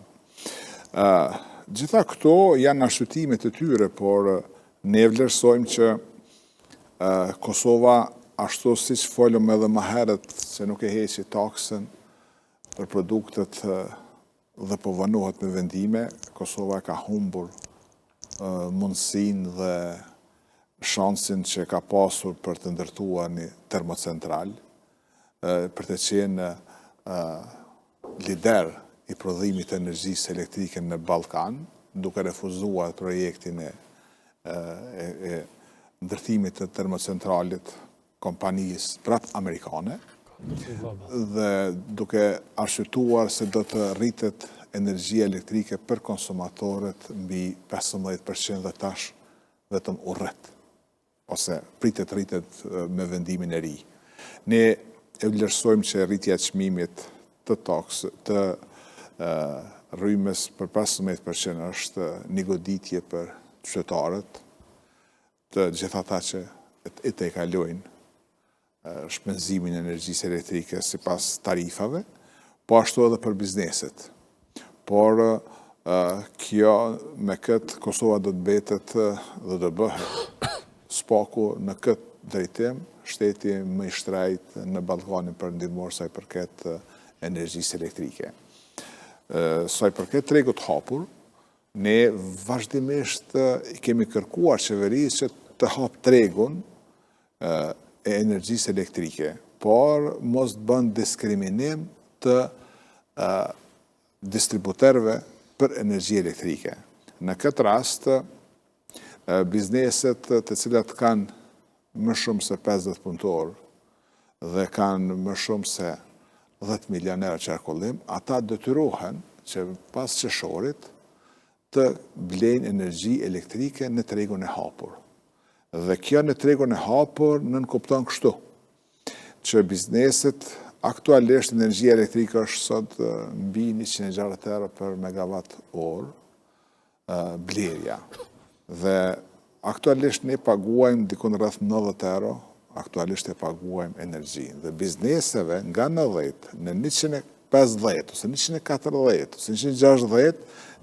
Gjitha këto janë arsyetimet e tyre, por ne vlerësojmë që Kosova, ashtu siç folëm edhe më herët se nuk e heqi taksën për produktet dhe po vënohet me vendime, Kosova ka humbur mundësinë dhe shansin që ka pasur për të ndërtuar një termocentral, për të qenë lider i prodhimit të energjisë elektrike në Ballkan, duke refuzuar projektin e ndërtimit të termocentralit kompanisë prapë amerikane, dhe duke arsyetuar se do të rritet energjia elektrike për konsumatorët mbi 15% dhe tash vetëm u rret, ose pritet rritet me vendimin e ri. Ne e vlerësojmë që rritja e çmimit të taksës të rrymës për 15% është një goditje për qytetarët, të gjitha ata që e të kalojnë shpenzimin e energjisë elektrike sipas tarifave, po ashtu edhe për bizneset. Por kjo me këtë Kosova do të mbetet dhe do të bëhet spaku në këtë drejtim, shteti më i shtrejt në Ballkanin Perëndimor sa i përket energjisë elektrike. Sa i përket tregut hapur, ne vazhdimisht kemi kërkuar qeverisë që të hap tregun e energjisë elektrike, por mos bën diskriminim të distributerëve për energji elektrike. Në këtë rast, bizneset të cilat kanë më shumë se 50 punëtorë dhe kanë më shumë se 10 milionerë qarkullim, ata detyrohen që pas qershorit të blejnë energji elektrike në tregun e hapur. Dhe kjo në tregun e hapur nënkupton kështu, që bizneset aktualisht energjia elektrike është sot mbi 160 euro për megawatt orë blerja. Dhe aktualisht ne paguajmë dikun rreth 90 euro, aktualisht e paguajmë energji. Dhe bizneseve nga 90 në 150 ose 140 ose 160,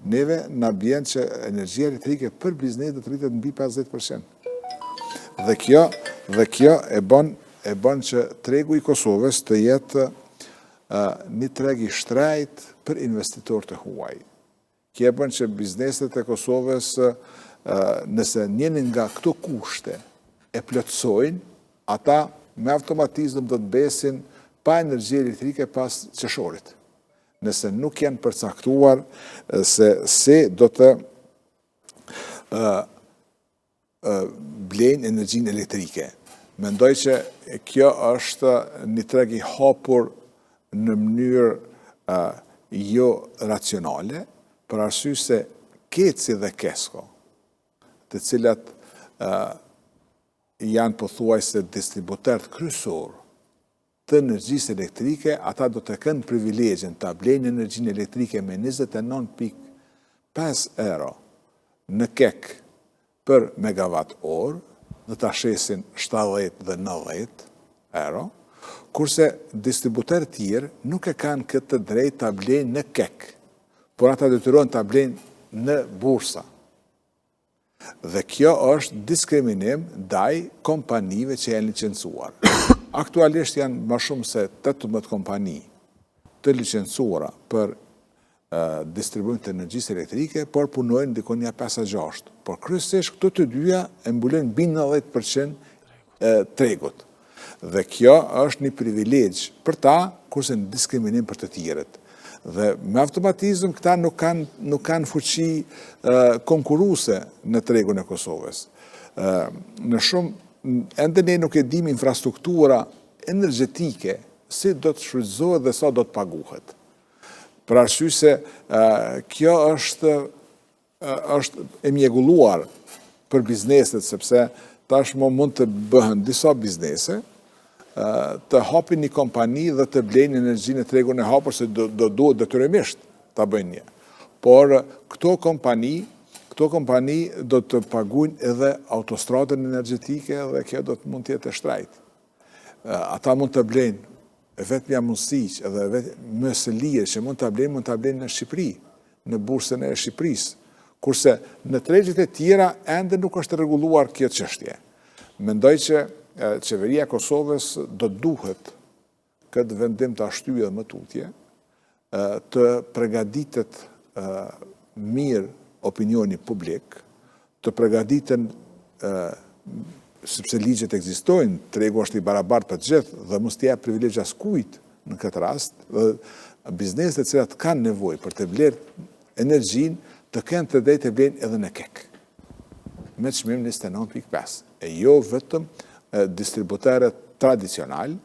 neve na bjen që energjia elektrike për biznes do të rritet mbi 50%. Dhe kjo e bën që tregu i Kosovës të jetë një treg i shtrejt për investitor të huaj. Kjo e bën që bizneset e Kosovës, nëse njënin nga këto kushte e plotësojnë, ata me automatizëm do të besin pa energji elektrike pas qershorit. Nëse nuk janë përcaktuar se do të blejnë energjinë elektrike. Mendoj që kjo është një treg i hapur në mënyrë jo racionale, për arsye se Keci dhe Kesko, të cilat janë pothuajse distributerët kryesor të energjisë elektrike, ata do të kenë privilegjen ta blejnë energjinë elektrike me 29.5 euro në kek për megawatt orë, dhe ta shesin 70 dhe 90 euro, kurse distributerët tjerë nuk e kanë këtë drejt ta blejnë në kek, por ata detyrohen ta blejnë në bursa. Dhe kjo është diskriminim ndaj kompanive që janë licencuar. Aktualisht janë më shumë se 18 kompani të licencuara për distribuim të energjisë elektrike, por punojnë dikon një 5-6. Por kryesisht këto të dyja e mbulojnë mbi 90% tregut. Dhe kjo është një privilegj për ta, kurse në diskriminim për të tjerët. Dhe me automatizëm këta nuk kanë fuqi konkuruse në tregun e Kosovës. Në shumë, ende ne nuk e dim infrastruktura energjetike, si do të shfrytëzohet dhe sa do të paguhet. Për arsye se kjo është e mjegulluar për bizneset, sepse tashmë mund të bëhen disa biznese, të hapin një kompani dhe të blejnë energjinë e tregun e hapur, se do duhet detyrimisht ta bëjnë një. Por këto kompani do të paguajnë edhe autostradën energjetike dhe kjo do të mund të jetë e shtrejt. Ata mund të blejnë vetëmja mundësi edhe më së lirë që mund të blejnë në Shqipëri, në bursën e Shqipërisë, kurse në tregjet e tjera ende nuk është rregulluar kjo çështje. Mendoj që qeveria e Kosovës do duhet këtë vendim të ashtyjë dhe më tutje, të përgatitet mirë opinioni publik, të përgatiten sepse ligjet ekzistojnë, tregu është i barabartë për të gjithë dhe mos t'i jap privilegj askujt në këtë rast, dhe bizneset të cilat kanë nevojë për të blerë energjinë të kenë të drejtë të blejnë edhe në kek. Me çmim 29.5. E jo vetëm distributerët tradicional,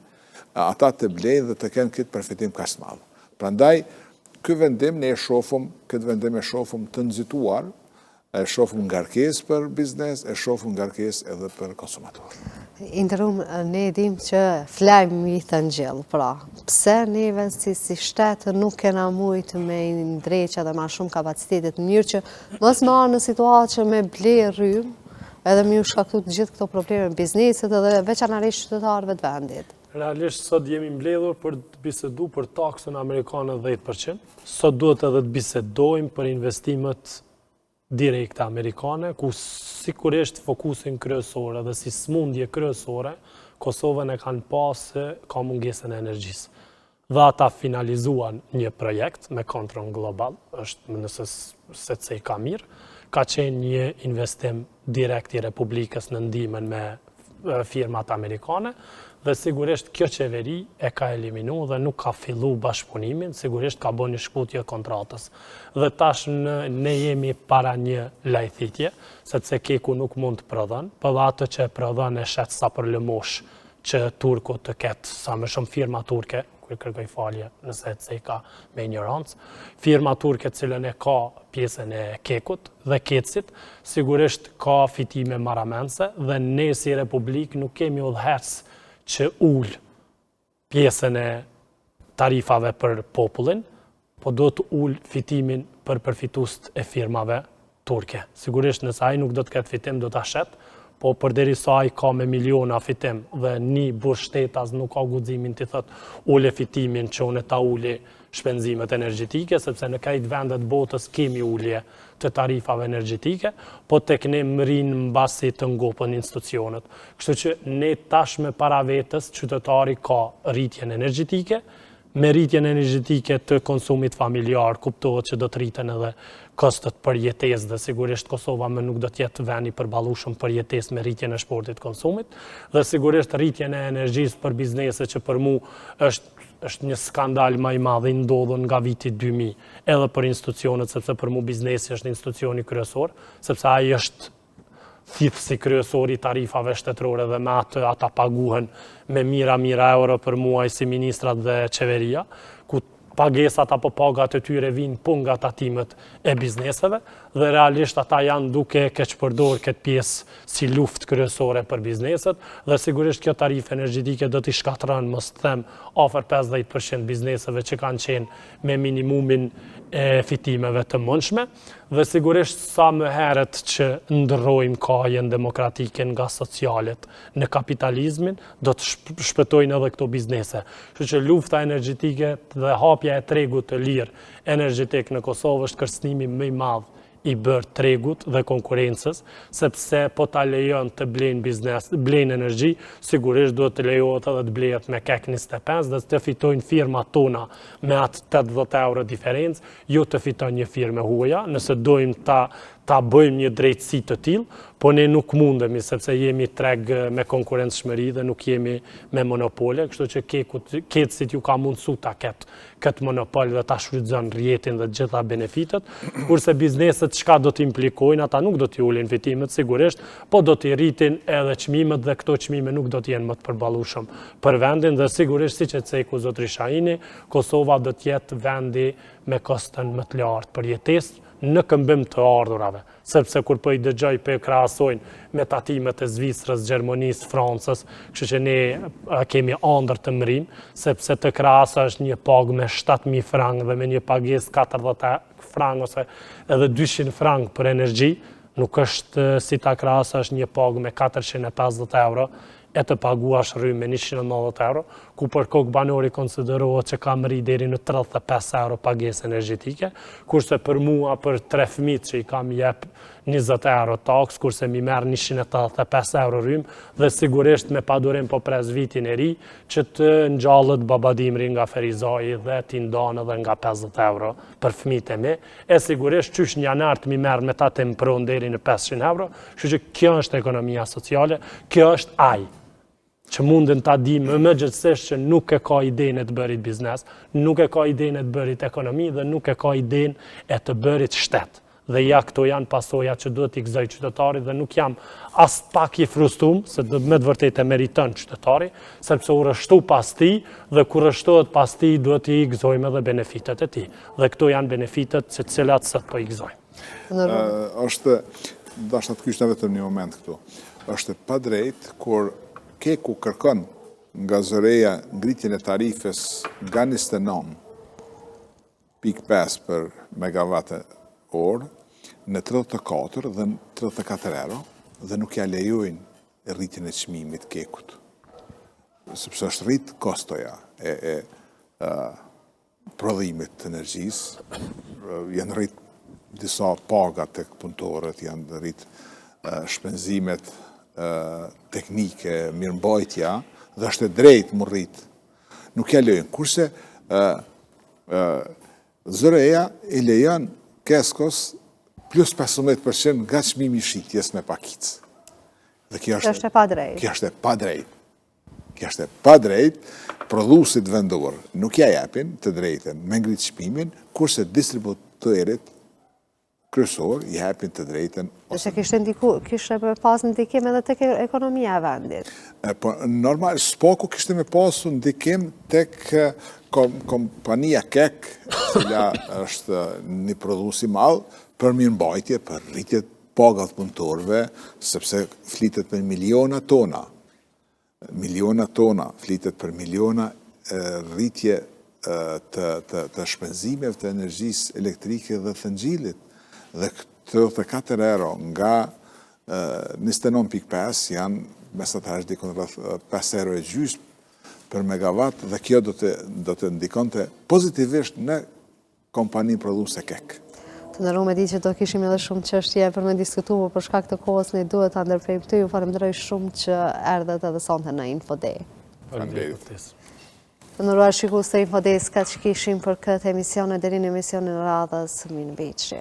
ata të blejnë dhe të kenë këtë përfitim kaq të madh. Prandaj këtë vendim e shohim të nxituar, e shohim ngarkesë për biznes, e shohim ngarkesë edhe për konsumator. Interim, ne dim që flajmë i thënë gjellë, pra, pse neve si shtetë nuk kena mujtë me ndreqa dhe ma shumë kapacitetet mirë që mos marë në situatë që me ble rrymë edhe mi u shkaktu të gjithë këto probleme bizneset edhe veçanërisht qytetarëve të vendit. Realisht, sot jemi mbledhur për të bisedu për taksën amerikane 10%. Sot duhet edhe të bisedojmë për investimet direkte amerikane, ku sigurisht fokusin kryesore dhe si smundje kryesore, Kosovën e kanë pasë ka mungesën e energjisë. Dhe ata finalizuan një projekt me kontrol global, është nëse se cej ka mirë, ka qenë një investim direkt i Republikës në ndihmën me firmat amerikane, dhe sigurisht kjo qeveri e ka eliminu dhe nuk ka fillu bashkëpunimin, sigurisht ka bo një shkputje kontratës. Dhe tash ne jemi para një lajthitje, sepse keku nuk mund të prodhon, për atë që prodhon e shetë sa për lëmosh që Turku të ketë sa më shumë firma turke, kur kërkoj falje nëse se ka me ignorancë, firma turke cilën e ka pjesën e kekut dhe kecit, sigurisht ka fitime maramense dhe ne si Republik nuk kemi udhëhec që ullë pjesën e tarifave për popullin, po do të ullë fitimin për përfitust e firmave turke. Sigurisht nëse ai nuk do të ketë fitim, do të ashet, po përderisa ai ka me miliona fitim dhe një burg shtetas nuk ka guximin të thotë ule fitimin që unë ta uli shpenzimet energjetike, sepse në krejt vendet botës kemi ulje të tarifave energjetike, po tek ne mrin mbasi të ngopën institucionet. Kështu që ne tashme para vetës qytetari ka rritjen energjetike, me rritjen energjetike të konsumit familjar, kuptohet që do të rriten edhe kostet për jetesë dhe sigurisht Kosova më nuk do të jetë vend i përballueshëm për jetesë me rritjen e shportit konsumit, dhe sigurisht rritjen e energjisë për biznese që për mu është një skandal më i madh i ndodhur nga viti 2000, edhe për institucionet, sepse për mu biznesi është institucioni kryesor, sepse ai është thithësi kryesor i tarifave shtetërore dhe me atë ata paguhen me mira euro për muaj si ministrat dhe qeveria, ku pagesat apo pagat e tyre vinë pun nga tatimet e bizneseve dhe realisht ata janë duke keqpërdor këtë pjesë si luftë kryesore për bizneset dhe sigurisht kjo tarifë energjetike do t'i shkatërron mos të them afër 50% bizneseve që kanë qenë me minimumin e fitimeve të mundshme dhe sigurisht sa më herët që ndërrojmë kajen demokratike nga socialet në kapitalizmin, do të shpëtojnë edhe këto biznese. Kështu që lufta energjetike dhe hapja e tregut të lirë energjetik në Kosovë është kërcënimi më i madh i bërë tregut dhe konkurencës, sepse po ta lejon të blejnë energji, sigurisht duhet të lejohet edhe të blejet me kek 25 dhe të fitojnë firma tona me atë 80 euro diferencë, jo të fitojnë një firme huaja, nëse dojmë ta ta bëjmë një drejtësi të tillë, po ne nuk mundemi sepse jemi treg me konkurrencëshmëri dhe nuk jemi me monopole, kështu që Kecit ju ka mundësu ta ketë këtë monopol dhe ta shfrytëzon rrjetin dhe gjitha benefitet, kurse bizneset çka do të implikojnë, ata nuk do t'i ulin fitimet sigurisht, po do t'i rritin edhe çmimet dhe këto çmime nuk do t'jenë më të përballueshëm për vendin dhe sigurisht siç e ceku zotri Shahini, Kosova do t'jetë vendi me kostën më të lartë për jetesë në këmbim të ardhurave, sepse kur po i dëgjoj po e krahasojnë me tatimet e Zvicrës, Gjermanisë, Francës, kështu që ne kemi ëndër të mrim, sepse të krahasosh një pagë me 7.000 frank dhe me një pagesë 40 frank ose edhe 200 frank për energji, nuk është si ta krahasosh një pagë me 450 euro e të paguash rrymë me 190 euro, ku për kokë banori konsiderohet që ka mri deri në 35 euro pagesë energjetike, kurse për mua, për 3 fëmijët që i kam jep 20 euro taks, kurse mi merr 185 euro rrymë, dhe sigurisht me padurim po pres vitin e ri, që të ngjallët babadimri nga Ferizaj dhe t'i ndonë edhe nga 50 euro për fëmijët e mi, e sigurisht qysh një janar mi merr me ta të mpron deri në 500 euro, kështu që kjo është ekonomia sociale, kjo është aj që mundin ta di më gjithsesht që nuk e ka idenë e të bërit biznes, nuk e ka idenë e të bërit ekonomi dhe nuk e ka idenë e të bërit shtet. Dhe ja këto janë pasojat që duhet i gëzoj qytetari dhe nuk jam as pak i frustrum, se me të vërtet e meriton qytetari, sepse u rështu pas ti dhe kur rështohet pas ti duhet i gëzojmë edhe benefitet e ti. Dhe këto janë benefitet që cilat sot po i gëzojmë. Është, dashta të kyshtë vetëm një moment këtu, është pa drejt kur Keku kërkon nga zëreja ngritjen e tarifes nga 29.5 për megawatt orë në 34 dhe 34 euro dhe nuk ja lejojnë rritjen e çmimit Kekut. Sepse është rrit kostoja e prodhimit të energjisë, janë rrit disa paga tek punëtorët, janë rrit shpenzimet teknike, mirëmbajtja, dhe është e drejtë më rritë. Nuk ja lejën. Kurse zëreja e lejon Keskos plus 15% nga çmimi i shitjes me pakicë. Dhe kjo është e pa drejtë. Kjo është e pa drejtë. Kjo është e pa drejtë, prodhuesit vendor nuk ja japin të drejtën me ngritë çmimin, kurse distributorit kryesor i hapin të drejtën. Që kishte pas ndikim edhe tek ekonomia e vendit. Po, normal, s'poku kishte me pasu ndikim tek kompania KEK, cila është një prodhuesi madh për mirëmbajtje, për rritje pagat punëtorëve, sepse flitet për miliona tona. Miliona tona, flitet për miliona rritje të shpenzimeve të energjisë elektrike dhe të ngjilit. Dhe 34 euro nga 29.5 janë mesatarisht dikon rreth 5 euro e gjysmë për megawatt dhe kjo do të ndikonte pozitivisht në kompaninë prodhuese KEK. Të nderuar, me di që do kishim edhe shumë çështje për me diskutuar, për shkak të kohës ne duhet ta ndërprejmë këtë. Ju falenderoj shumë që erdhët edhe sonte në Infodej. Faleminderit. Të nderuar shikues të Infodej, kaq kishim për këtë emision deri në emisionin e radhës. Mirë mbëjtje.